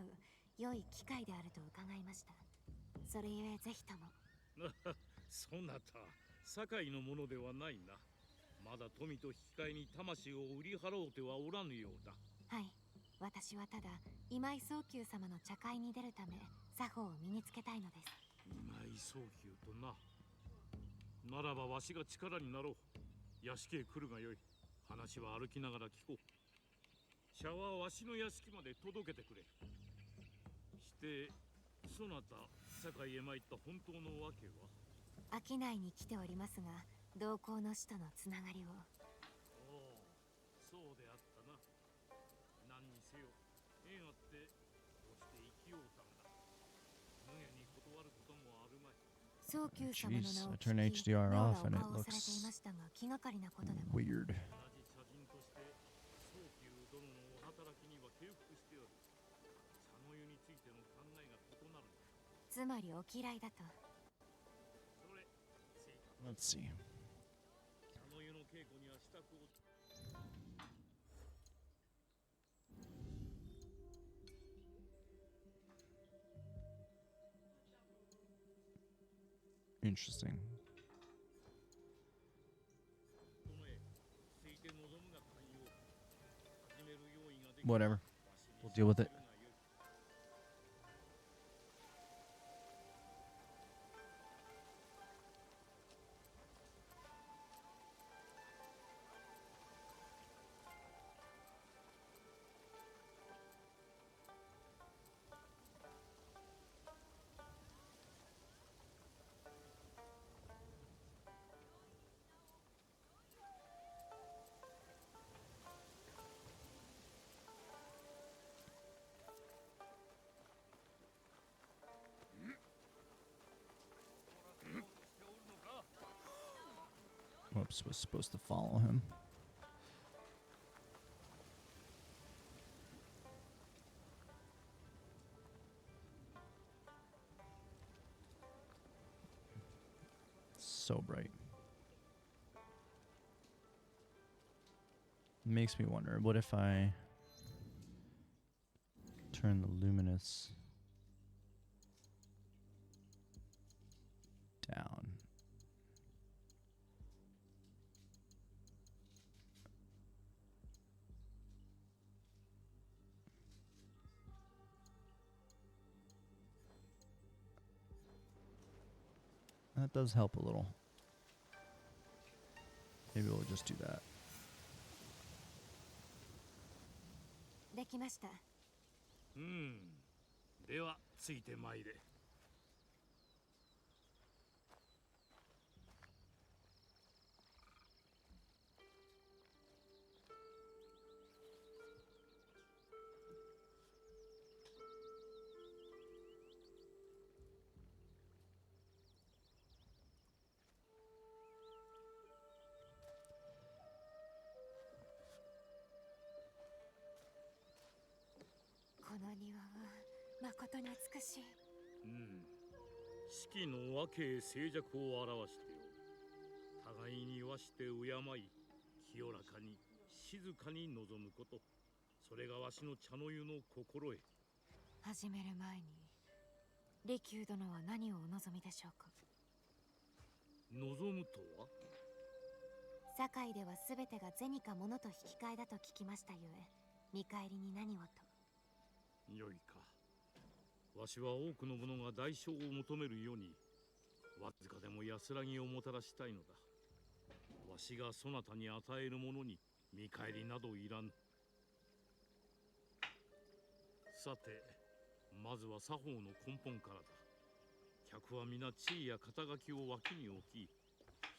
良い機会であると伺いました。それゆえぜひとも。そなた、堺のものではないな。まだ富と引き換えに魂を売り払おうてはおらぬようだ。はい、私はただ今井宗久様の茶会に出るため作法を身につけたいのです。今井宗久とな。ならばわしが力になろう。屋敷へ来るがよい。話は歩きながら聞こう。茶はわしの屋敷まで届けてくれ。して、そなた、堺へ参った本当のわけは？商いに来ておりますが、同行の使とのつながりを。おお、そうであったな。何にせよ、縁あってこうして生きようたんだ。無下に断ることもあるまい。宗久様の Jeez, 名を I 聞 turn き、 HDR 妙 off な and お it 顔をされていま looks したが、気がかりなことでも。 weird. 同じ茶人として宗久殿のお働きには敬服しておる。茶の湯についての考えが異なる。つまりお嫌いだと。それ、正確。 Let's see. 茶の湯の稽古には支度を。Interesting. 殿へ、ついて望むが寛容。始める用意ができ。 Whatever. We'll deal with it. Whoops, was supposed to follow him. So bright. Makes me wonder, what if I turn the luminous down? That does help a little. Maybe we'll just do that. できました。では、ついてまいれ。この庭は誠に美しい。四季の和敬静寂を表しておる。互いに言わして敬い、清らかに静かに望むこと。それがわしの茶の湯の心得。始める前に、利休殿は何をお望みでしょうか。望むとは？堺では全てが銭か物と引き換えだと聞きましたゆえ、見返りに何をと。よいか。わしは多くの者が代償を求めるように、わずかでも安らぎをもたらしたいのだ。わしがそなたに与えるものに見返りなどいらぬ。さて、まずは作法の根本からだ。客は皆地位や肩書きを脇に置き、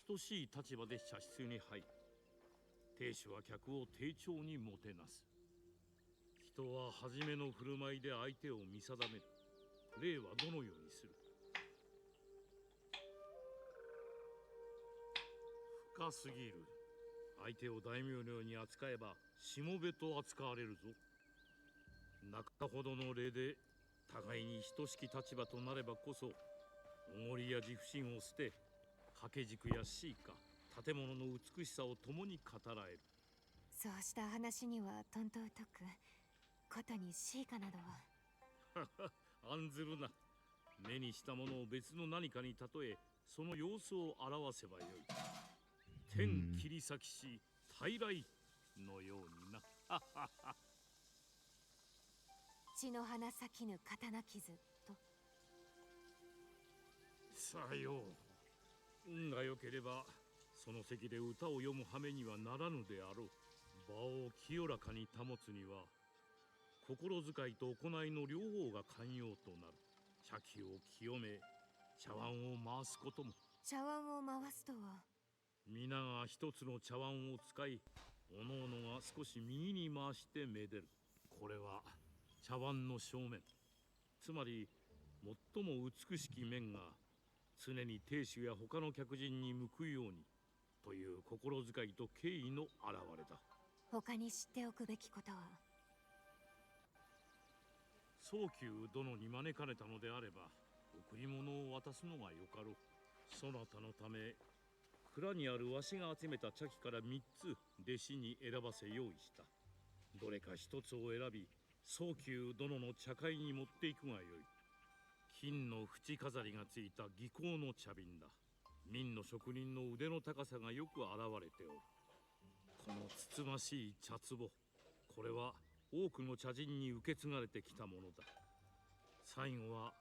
等しい立場で茶室に入る。亭主は客を丁重にもてなす。人は初めの振る舞いで相手を見定める。例はどのようにする？深すぎる。相手を大名のように扱えばしもべと扱われるぞ。中ほどの例で互いに等しき立場となればこそ、おごりや自負心を捨て、掛け軸や詩歌、建物の美しさを共に語らえる。そうした話にはとんと疎く、ことにシーカなどは。案ずるな。目にしたものを別の何かに例え、その様子を表せばよい。天切り裂きし大来のようにな。血の花咲きぬ刀傷と。さよう。運が良ければその席で歌を読む羽目にはならぬであろう。場を清らかに保つには心遣いと行いの両方が寛容となる。茶器を清め、茶碗を回すことも。茶碗を回すとは。皆が一つの茶碗を使い、おのおのが少し右に回してめでる。これは茶碗の正面、つまり最も美しき面が常に亭主や他の客人に向くようにという心遣いと敬意の表れだ。他に知っておくべきことは。早急殿に招かれたのであれば贈り物を渡すのがよかろう。そなたのため蔵にあるわしが集めた茶器から3つ弟子に選ばせ用意した。どれか1つを選び早急殿の茶会に持っていくがよい。金の縁飾りがついた技巧の茶瓶だ。明の職人の腕の高さがよく現れておる。このつつましい茶壺、これは多くの茶人に受け継がれてきたものだ。最後は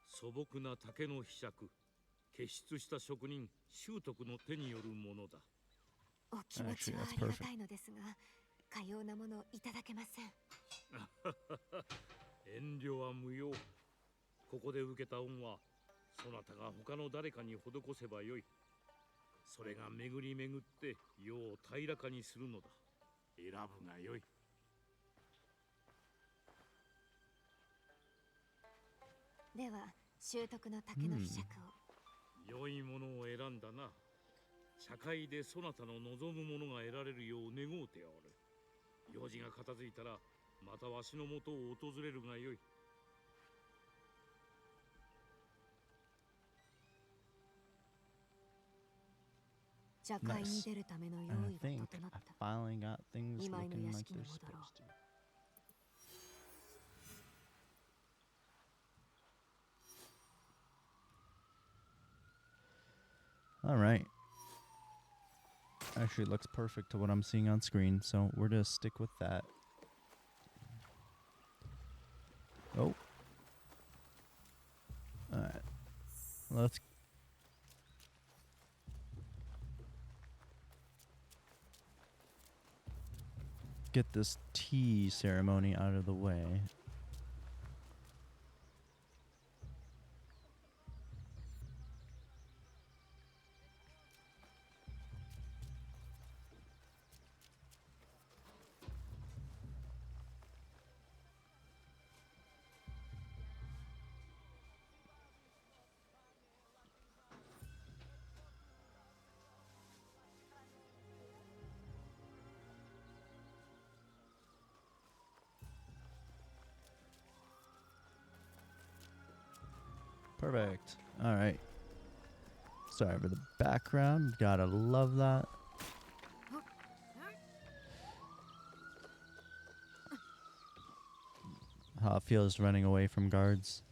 素朴な竹の柄杓、傑出した職人修徳の手によるものだ。お気持ちはありがたいのですが、かようなものいただけません。遠慮は無用。ここで受けた恩はそなたが他の誰かに施せばよい。それが巡り巡って世を平らかにするのだ。選ぶがよい。では習得の竹の柄杓を。良いものを選んだな。社会でそなたの望むものが得られるよう願うておる。用事が片付いたらまたわしのもとを訪れるがよい。茶会に出るための用 I 意が think 整っ I た。 finally got things 二枚の looking 屋 like 敷に they're 戻ろう。 supposed to. All right. Actually, it looks perfect to what I'm seeing on screen, so we're gonna stick with that. Oh. All right. Let's get this tea ceremony out of the way. Perfect. All right. Sorry for the background. Gotta love that. How it feels running away from guards.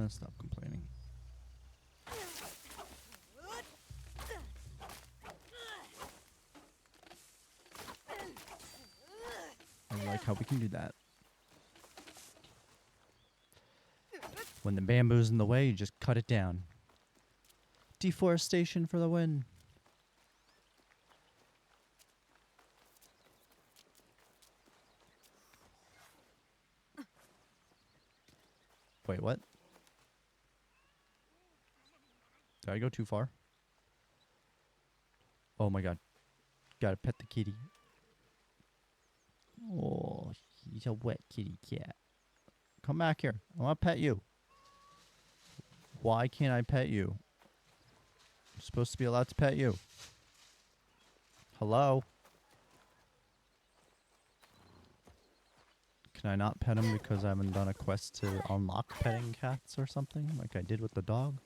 Stop complaining. I like how we can do that. When the bamboo's in the way, you just cut it down. Deforestation for the win. Wait, what? Did I go too far? Oh my god. Gotta pet the kitty. Oh, he's a wet kitty cat. Come back here. I want to pet you. Why can't I pet you? I'm supposed to be allowed to pet you. Hello? Can I not pet him because I haven't done a quest to unlock petting cats or something like I did with the dog?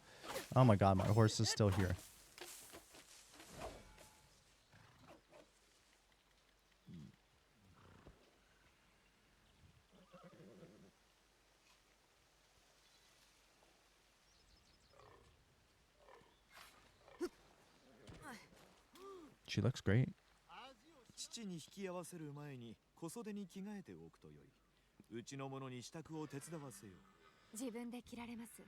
Oh my god, my horse is still here. She looks great. 父に引き合わせる前に小袖に着替えておくとよい。うちの者に支度を手伝わせよ。自分で着られます。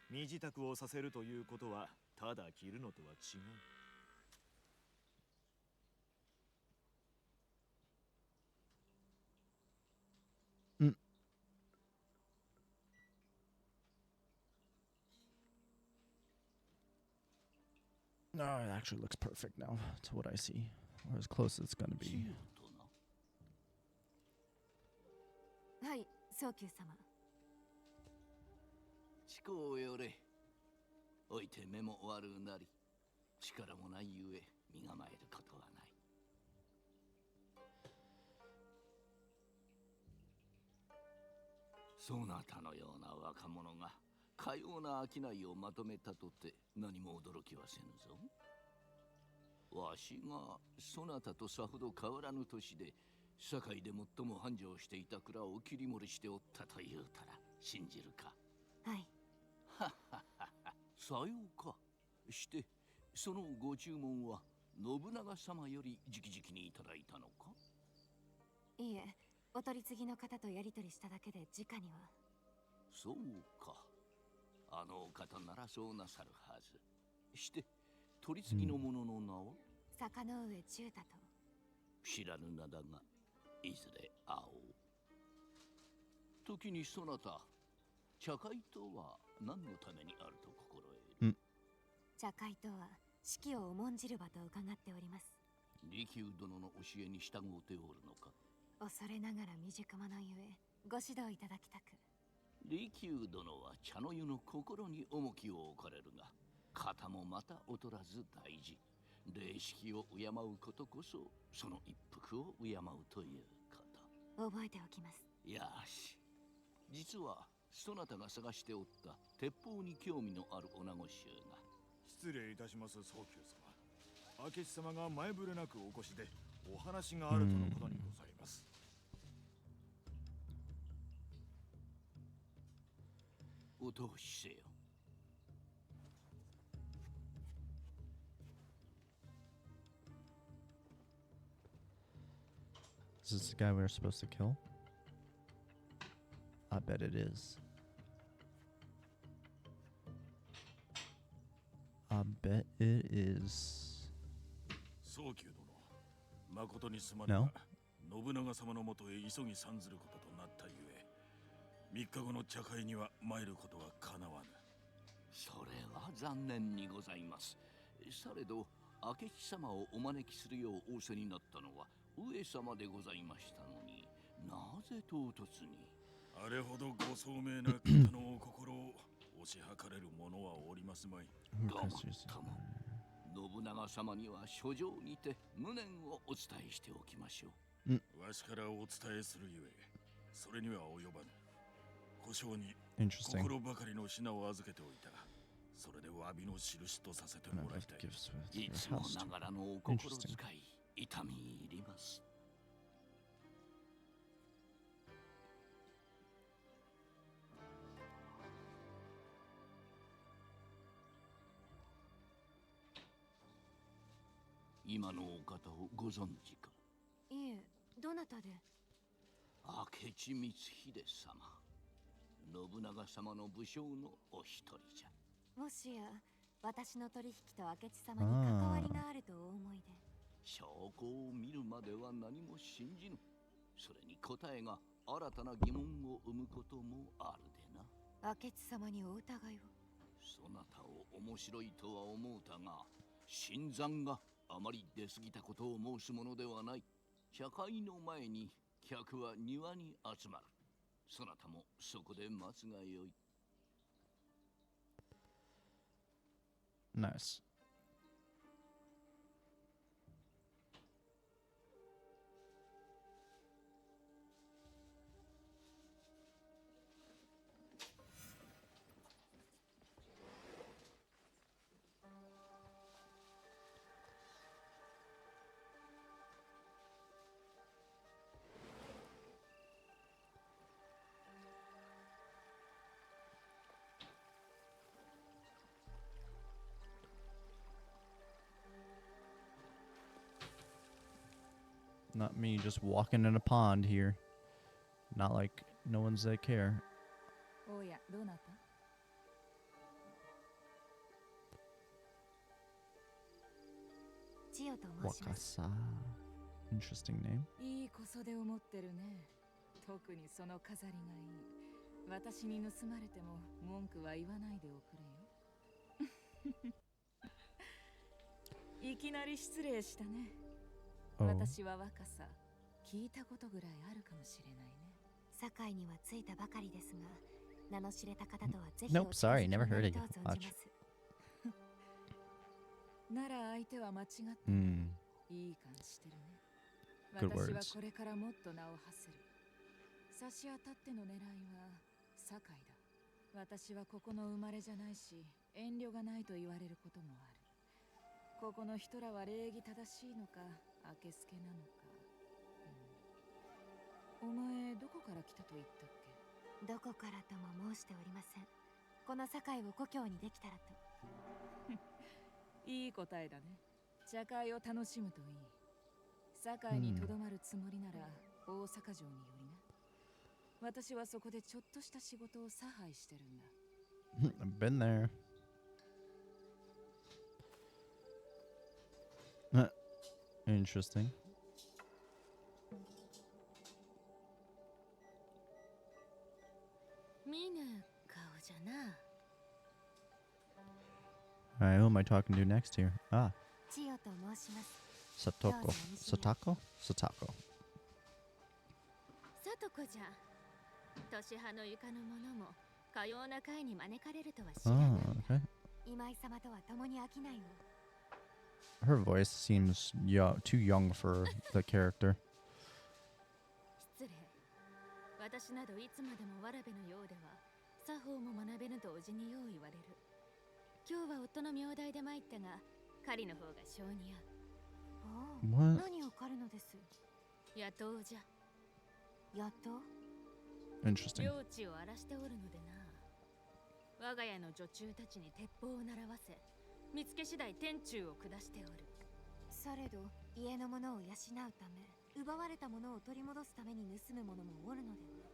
身支度をさせるということはただ着るのとは違う。No, it actually looks perfect now to what I see, or as close as it's gonna be. はい、早急様。地高よれ。おいて目も悪うなり、力もないゆえ身構えることはない。そなたのような若者がかような商いをまとめたとて何も驚きはせぬぞ。わしがそなたとさほど変わらぬ年で堺で最も繁盛していた蔵を切り盛りしておったと言うたら信じるか。はい。はっはっはっは、さようか。してそのご注文は信長様より直々にいただいたのか。いいえ、お取り次ぎの方とやり取りしただけで直には。そうか。あのお方ならそうなさるはず。して取り次ぎの者の名は、坂上中太と。知らぬ名だがいずれ会おう。時にそなた、茶会とは何のためにあると心得る。茶会とは四季を重んじる場と伺っております。利休殿の教えに従うておるのか。恐れながら未熟者ゆえご指導いただきたく。利休殿は茶の湯の心に重きを置かれるが、肩もまた劣らず大事。礼式を敬うことこそその一服を敬うということ。覚えておきます。よし。実はそなたが探しておった鉄砲に興味のある女子衆が。失礼いたします早急様。明智様が前触れなくお越しでお話があるとのことにございます。お通しせよ。Is this the guy we were supposed to kill? I bet it is. I bet it is. 早急殿、誠にすまぬが、信長様のもとへ急ぎ参ずることとなったゆえ、3日後の茶会には参ることはかなわぬ。それは残念にございます。されど明智様をお招きするよう仰せになったのは上様でございましたのに、なぜ唐突に。あれほどご聡明な方のお心を推し量れる者はおりますまい。どうも信長様には書状にて無念をお伝えしておきましょう。わしからお伝えするゆえ、それには及ばぬ。故障に心ばかりの品を預けておいた。それで詫びの印とさせてもらいたい。いつもながらのお心遣い、痛み入ります。今のお方をご存知か。いえ、どなたで。明智光秀様、信長様の武将のお一人じゃ。もしや私の取引と明智様に関わりがあるとお思いで。証拠を見るまでは何も信じぬ。それに答えが新たな疑問を生むこともあるでな。明智様にお疑いを。そなたを面白いとは思うたが、新参があまり出過ぎたことを申すものではない。茶会の前に客は庭に集まる。そなたもそこで待つがよい。Nice. Not me just walking in a pond here. Not like no one's that care. おや、どうなった？千代と申します。 Wakasa. Interesting name. いい小袖を持ってるね。特にその飾りがいい。私に盗まれても文句は言わないでおくれよ。いきなり失礼したね。私は若さ、聞いたことぐらいあるかもしれないね。堺には着いたばかりですが、名の知れた方とはぜひ Nope, sorry, never heard of you. Watch. なら相手は間違ってない。いい感じしてるね。私はこれからもっと名を馳せる。差し当たっての狙いは堺だ。私はここの生まれじゃないし、遠慮がないと言われることもある。ここの人らは礼儀正しいのか、あけすけなのか。お前どこから来たと言ったっけ？どこからとも申しておりません。この堺を故郷にできたらと。いい答えだね。茶会を楽しむといい。堺にとどまるつもりなら大阪城によりな。私はそこでちょっとした仕事を差配してるんだ。I've been there. Interesting. 見ぬ顔じゃな。 Alright, who am I talking to next here? Ah, 千代と申します。 Satoko. Satako? Satako. さとこじゃ。年派の床の者もかような会に招かれるとは知らない。 Okay. 今井様とは共に飽きないを。 Her voice seems too young for the character. 失礼。私などいつまでもわらべのようでは作法も学べぬとおじによう言われる。今日は夫の名代で参ったが、狩りの方が性に合う。What? 何を狩るのです？野党じゃ。野党？ Interesting. 領地を荒らしておるのでな。我が家の女中たちに鉄砲を習わせ、見つけ次第天誅を下しておる。されど家の者を養うため、奪われたものを取り戻すために盗む者もおるのでは。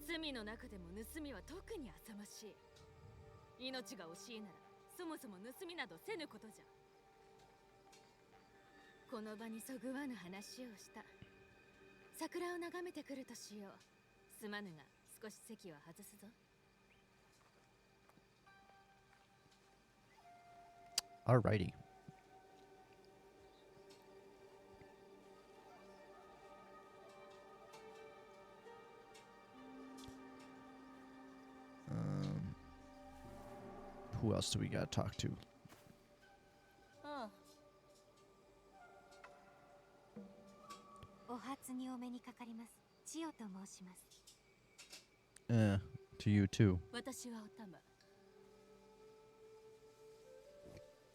罪の中でも盗みは特に浅ましい。命が惜しいならそもそも盗みなどせぬことじゃ。この場にそぐわぬ話をした。桜を眺めてくるとしよう。すまぬが少し席は外すぞ。 Alrighty. Who else do we gotta talk to? お初にお目にかかります。千代と申します。 To you too. 私はおたま。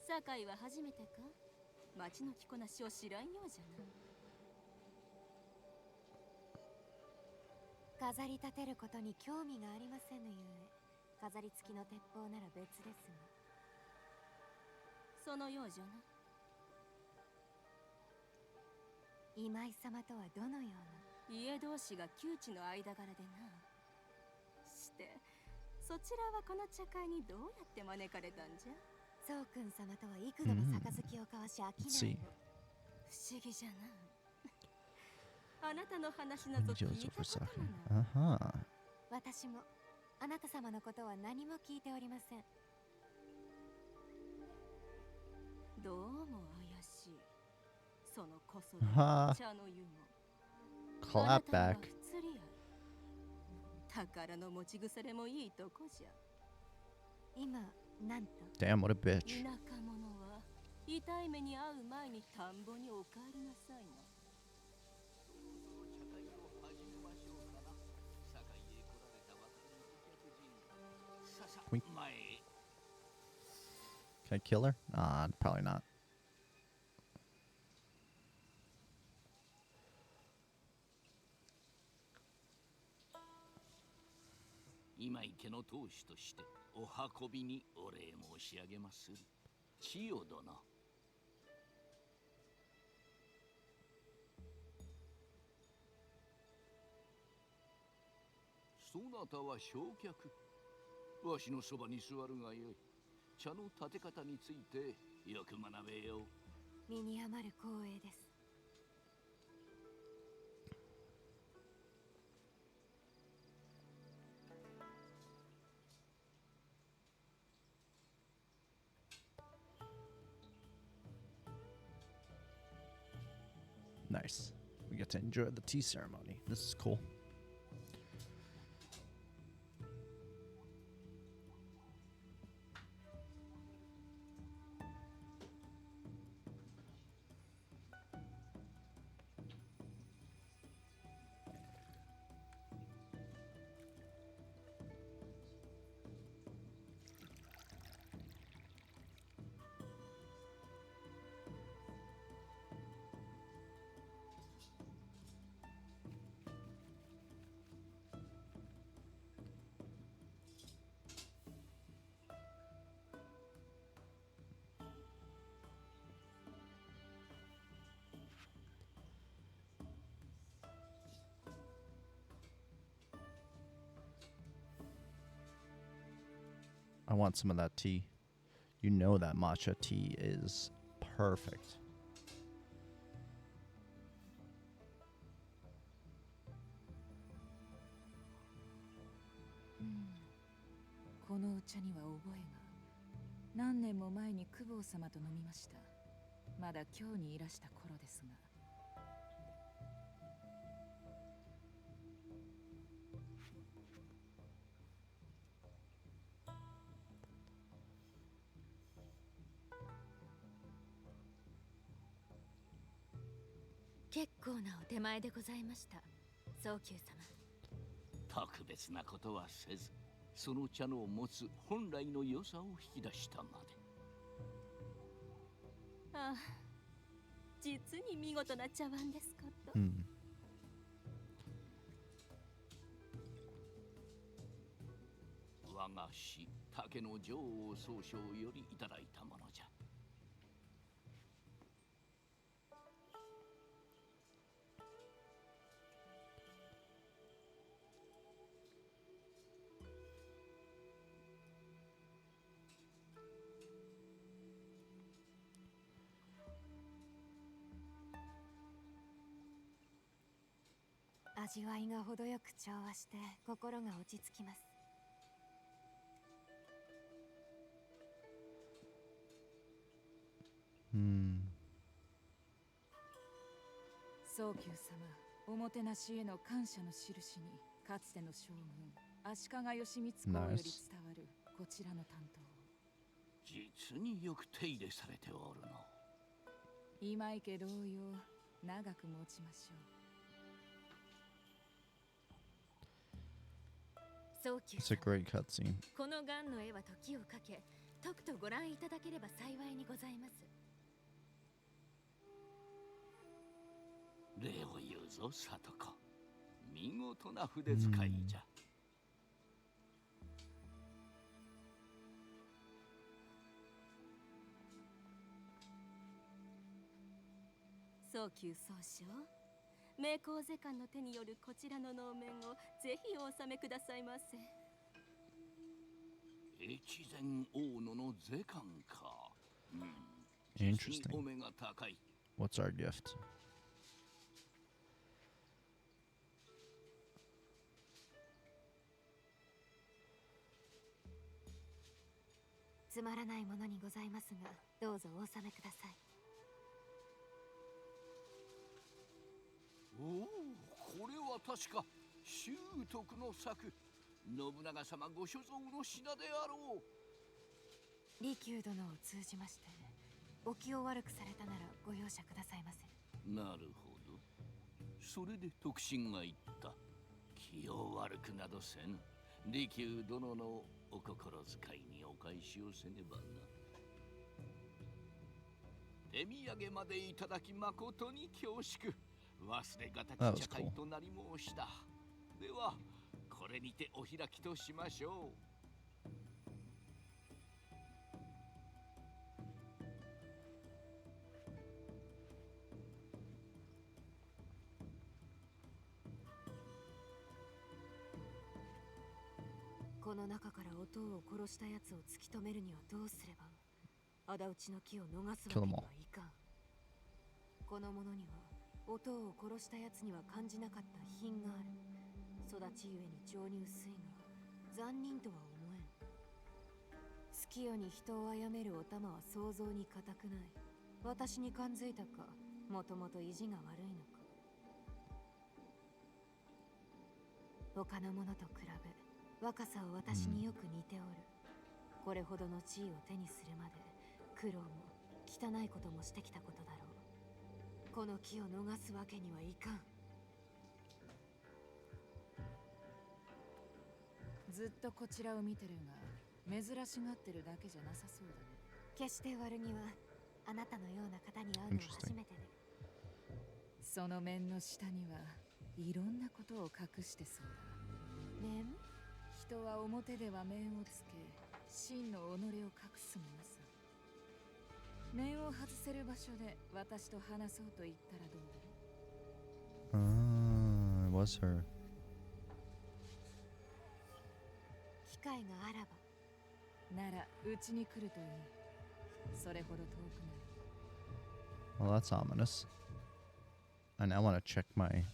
堺は初めてか？町の着こなしを知らんようじゃな。飾り立てることに興味がありませぬゆえ、飾り付きの鉄砲なら別ですが。そのようじゃな。今井様とはどのような？家同士が旧知の間柄でな。して、そちらはこの茶会にどうやって招かれたんじゃ？宗君様とは幾度も杯を交わし飽きないの。不思議じゃな。あなたの話など聞いたこともない。私もあなた様のことは何も聞いておりません。どうも怪しい。そのこそ茶の湯も。Clap back. 宝の持ち腐れもいいとこじゃ。今なんと。Damn, what a bitch. 田舎者は痛い目に遭う前に田んぼにお帰りなさいな。 Can I kill her? Probably not. 今池の当主としてお運びにお礼申し上げまする。千代殿。そなたは焼却。わしのそばに座るがよい。茶の立て方についてよく学べよう。身に余る光栄です。Nice. We get to enjoy the tea ceremony. This is cool. I want some of that tea. You know that matcha tea is perfect. このお茶には覚えが。何年も前に公方様と飲みました。まだ京にいらした頃ですが。結構なお手前でございました、早急様。特別なことはせず、その茶の持つ本来の良さを引き出したまで。ああ、実に見事な茶碗ですこと。我が師、竹の女王総称よりいただいたものじゃ。味わいが程よく調和して心が落ち着きます。早急様、おもてなしへの感謝の印に、かつての将軍足利義満公より伝わるこちらの担当を。実によく手入れされておるの。今池同様、長く持ちましょう。It's a great cutscene. このガンの絵は時をかけ、とくとご覧いただければ幸いにございます。礼を言うぞ、里子。見事な筆使いじゃ。早急総称、名工世官の手によるこちらの能面をぜひお納めくださいませ。越前大野の世官か。Interesting. お目が高い。What's our gift? つまらないものにございますが、どうぞお納めください。おお、これは確か習得の作。信長様ご所蔵の品であろう。利休殿を通じまして、お気を悪くされたならご容赦くださいませ。なるほど。それで徳信が言った。気を悪くなどせぬ。利休殿のお心遣いにお返しをせねばな。手土産までいただき誠に恐縮。忘れがたき茶会となり申した。ではこれにてお開きとしましょう。この中から音を殺したやつを突き止めるにはどうすれば仇討ちの木を逃すわけにはいかん。この者には音を殺したやつには感じなかった品がある。育ちゆえに情に薄いが残忍とは思えん。月夜に人を殺めるお玉は想像に難くない。私に感づいたか、もともと意地が悪いのか。他の者と比べ若さは私によく似ておる。これほどの地位を手にするまで苦労も汚いこともしてきたことだろう。この木を逃すわけにはいかん。ずっとこちらを見てるが珍しがってるだけじゃなさそうだね。決して悪にはあなたのような方に会うのは初めてで。その面の下にはいろんなことを隠してそうだ。面？人は表では面をつけ真の己を隠すものさ。面を外せる場所で私と話そうと言ったらどうだろう。It was her. 機会があらば。ならうちに来るといい。それほど遠くない。Well, that's ominous. And I want to check my.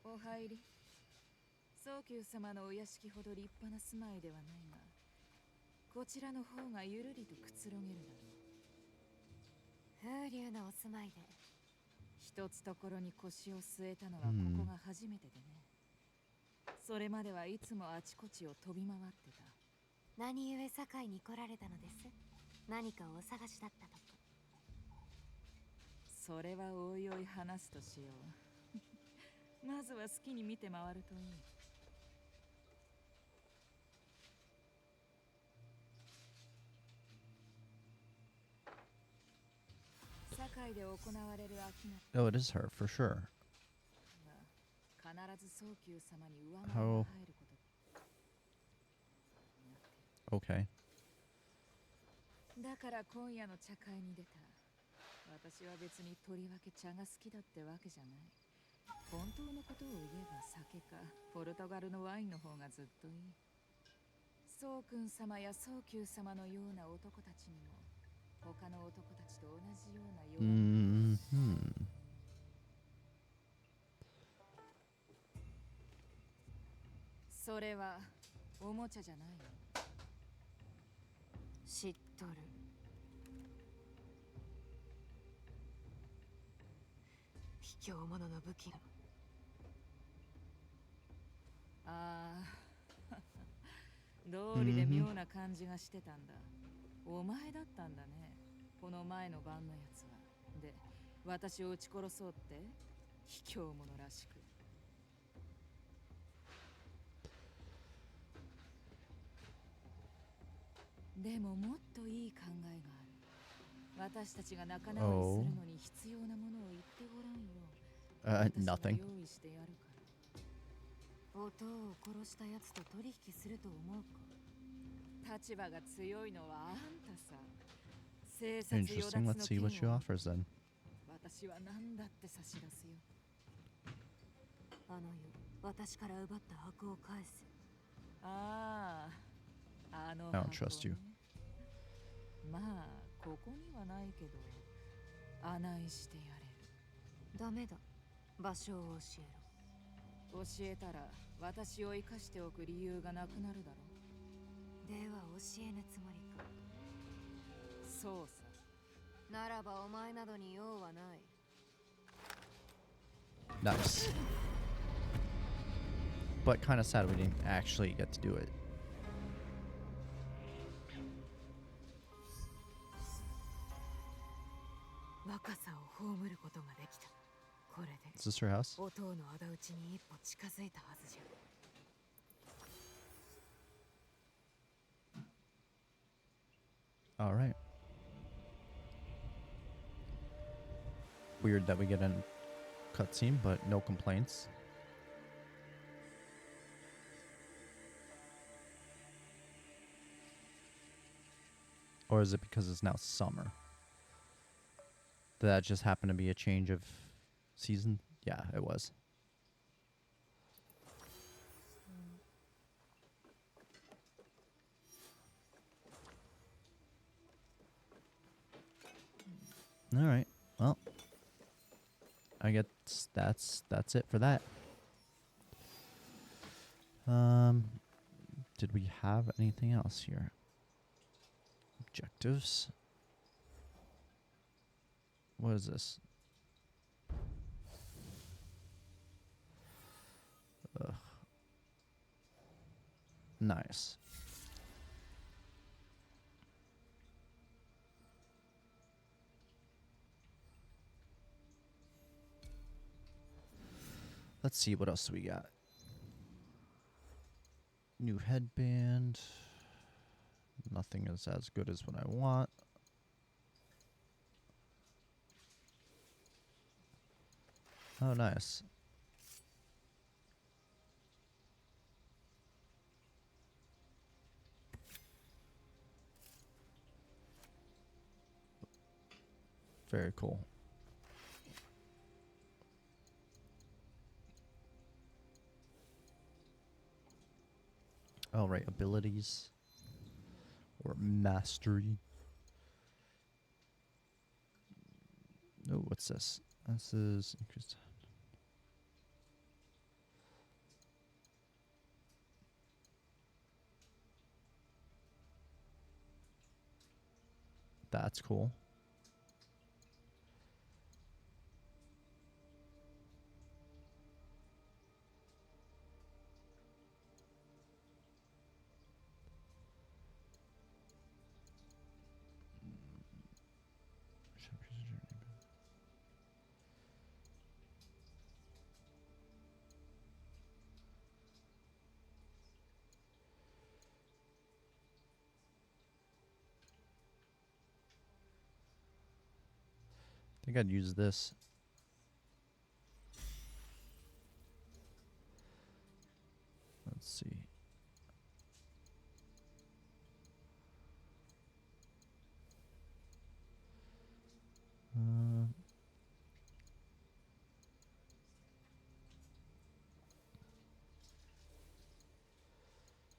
お入り。早急様のお屋敷ほど立派な住まいではないが、こちらの方がゆるりとくつろげるだろう。風流なお住まいで。一つところに腰を据えたのはここが初めてでね。それまではいつもあちこちを飛び回ってた。何故堺に来られたのです？何かをお探しだったとか。それはおいおい話すとしよう。まずは好きに見て回るといい。堺で行われる秋夏。 Oh, it is her for sure. 必ず早急様に上回りが入ること。Okay. だから今夜の茶会に出た。私は別にとりわけ茶が好きだってわけじゃない。本当のことを言えば酒かポルトガルのワインの方がずっといい。宗君様や早急様のような男たちにも他の男たちと同じような弱い。それはおもちゃじゃないよ。知っとる。卑怯者の武器が。ああ、道理で妙な感じがしてたんだ。お前だったんだね。この前の晩のやつは。で、私を撃ち殺そうって卑怯者らしく。でももっといい考えがある。私たちが仲直りするのに必要なものを言ってごらんよ。Nothing. 用意してやるから。音を殺したやつと取引すると思うか。立場が強いのはあんたさ。生殺与奪 Interesting. の Let's see 剣 what she を offers then. 私は何だって差し出すよ。あの世、私から奪った箱を返せ。ああ、あの I 箱 don't trust you. ね。まあ、ここにはないけど、案内してやれる。ダメだ。場所を教えろ。教えたら、私を生かしておく理由がなくなるだろう。では教えぬつもりか。そうさ。ならばお前などに用はない。Nice. But kind of sad we didn't actually get to do it. 若さを葬ることができた。これで Is this her house? 音の仇討ちに一歩近づいたはずじゃ。 All right. Weird that we get a cutscene, but no complaints. Or is it because it's now summer? Did that just happen to be a change of season? Yeah, it was. All right. Well, I guess that's it for that. Did we have anything else here? Objectives. What is this? Ugh. Nice. Let's see what else we got. New headband. Nothing is as good as what I want. Oh, nice. Very cool. All right, abilities or mastery. Oh, what's this? This is increased. That's cool. I think I'd use this. Let's see.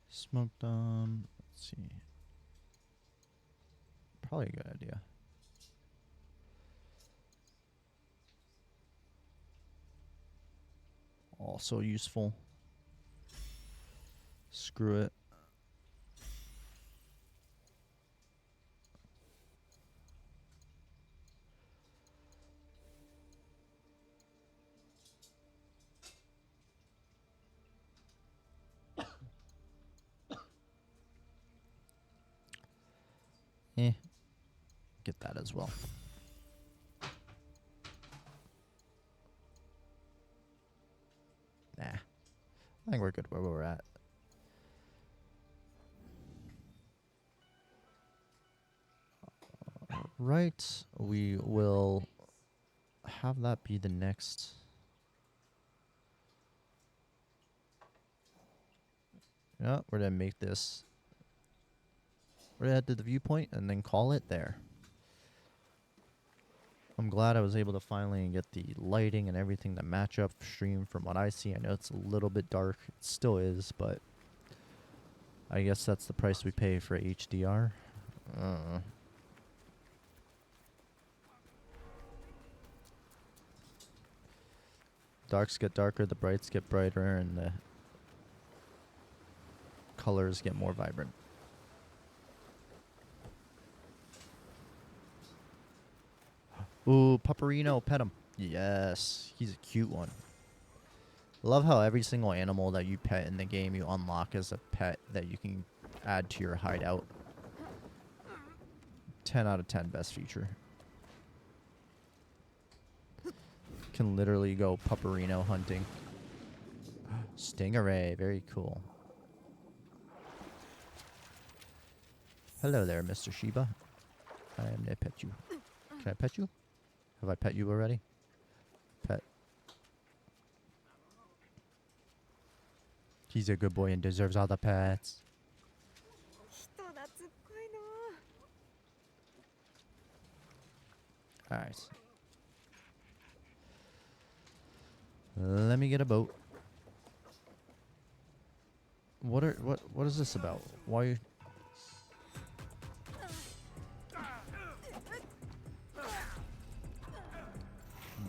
Smoke bomb. Let's see. Probably a good idea. Also useful. Screw it. Get that as well. Nah. I think we're good where we're at. Right. We will have that be the next. Yeah, we're gonna make this. We're gonna head to the viewpoint and then call it there. I'm glad I was able to finally get the lighting and everything to match up stream from what I see. I know it's a little bit dark. It still is, but I guess that's the price we pay for HDR. Darks get darker, the brights get brighter, and the colors get more vibrant. Ooh, Pupperino, pet him. Yes, he's a cute one. Love how every single animal that you pet in the game you unlock as a pet that you can add to your hideout. 10 out of 10 best feature. Can literally go Pupperino hunting. Stingray, very cool. Hello there, Mr. Shiba. I am gonna pet you. Can I pet you? Have I pet you already? Pet. He's a good boy and deserves all the pets. Alright. Let me get a boat. What is this about? Why?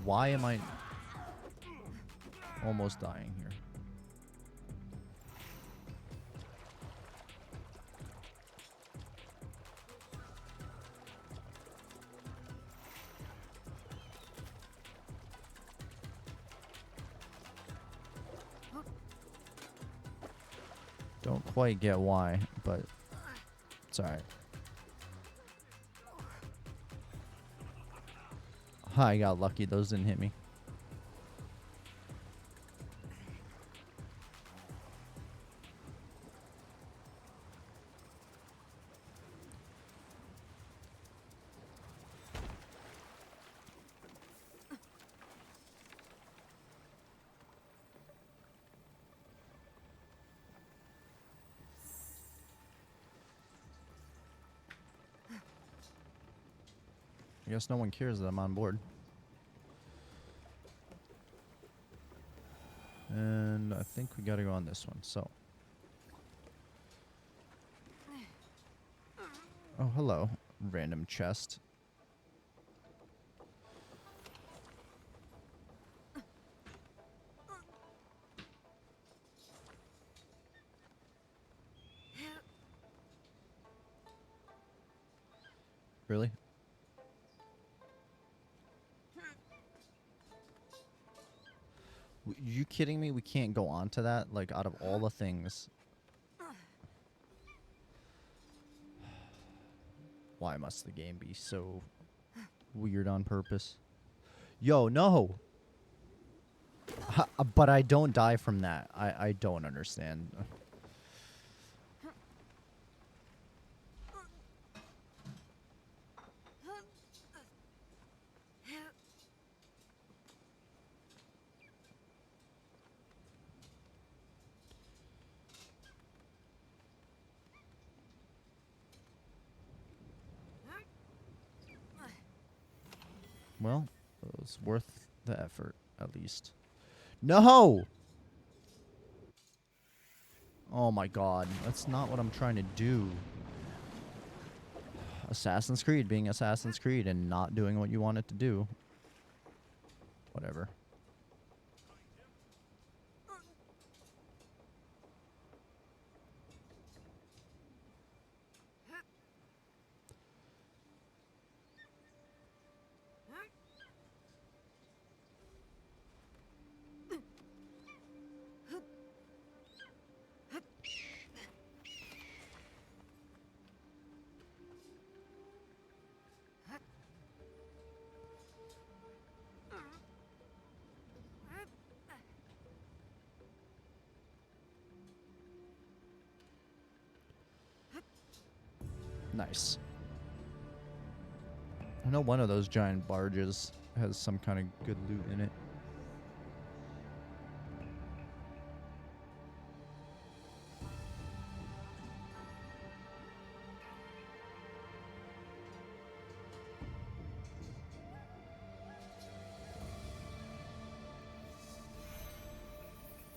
Why am I almost dying here? Don't quite get why, but it's alright. I got lucky. Those didn't hit me. I guess no one cares that I'm on board. And I think we gotta go on this one, so. Oh, hello. Random chest. Really? You kidding me? We can't go on to that? Like, out of all the things. Why must the game be so weird on purpose? Yo, no! But I don't die from that. I don't understand. Well, it was worth the effort, at least. No! Oh my god, that's not what I'm trying to do. Assassin's Creed being Assassin's Creed and not doing what you want it to do. Whatever. Nice. I know one of those giant barges has some kind of good loot in it.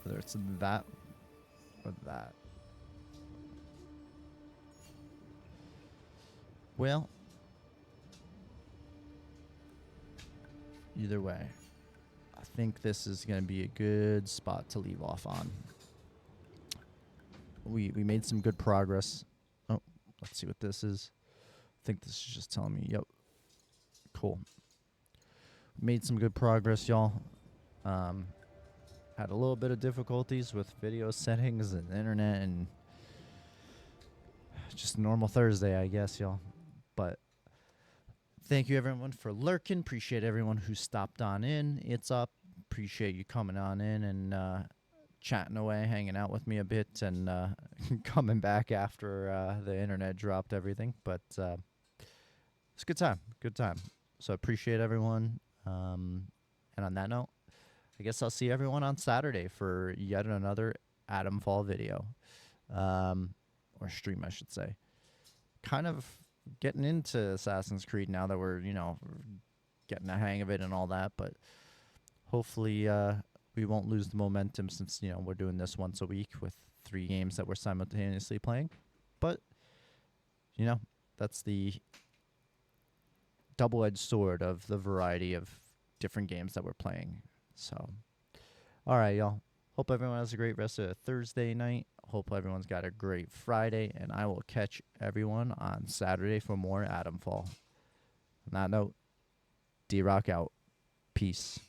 Whether it's that or that. Well, either way, I think this is going to be a good spot to leave off on. We made some good progress. Oh, let's see what this is. I think this is just telling me, yep. Cool. Made some good progress, y'all. Had a little bit of difficulties with video settings and internet and just normal Thursday, I guess, y'all. But thank you, everyone, for lurking. Appreciate everyone who stopped on in. It's up. Appreciate you coming on in and chatting away, hanging out with me a bit, and coming back after the internet dropped everything. But it's a good time. Good time. So appreciate everyone. And on that note, I guess I'll see everyone on Saturday for yet another Atom Fall video. Or stream, I should say. Kind of getting into Assassin's Creed now that we're, getting a hang of it and all that. But hopefully we won't lose the momentum since, we're doing this once a week with 3 games that we're simultaneously playing. But, that's the double-edged sword of the variety of different games that we're playing. So, all right, y'all. Hope everyone has a great rest of Thursday night. Hope everyone's got a great Friday, and I will catch everyone on Saturday for more Atomfall. On that note, DRock out. Peace.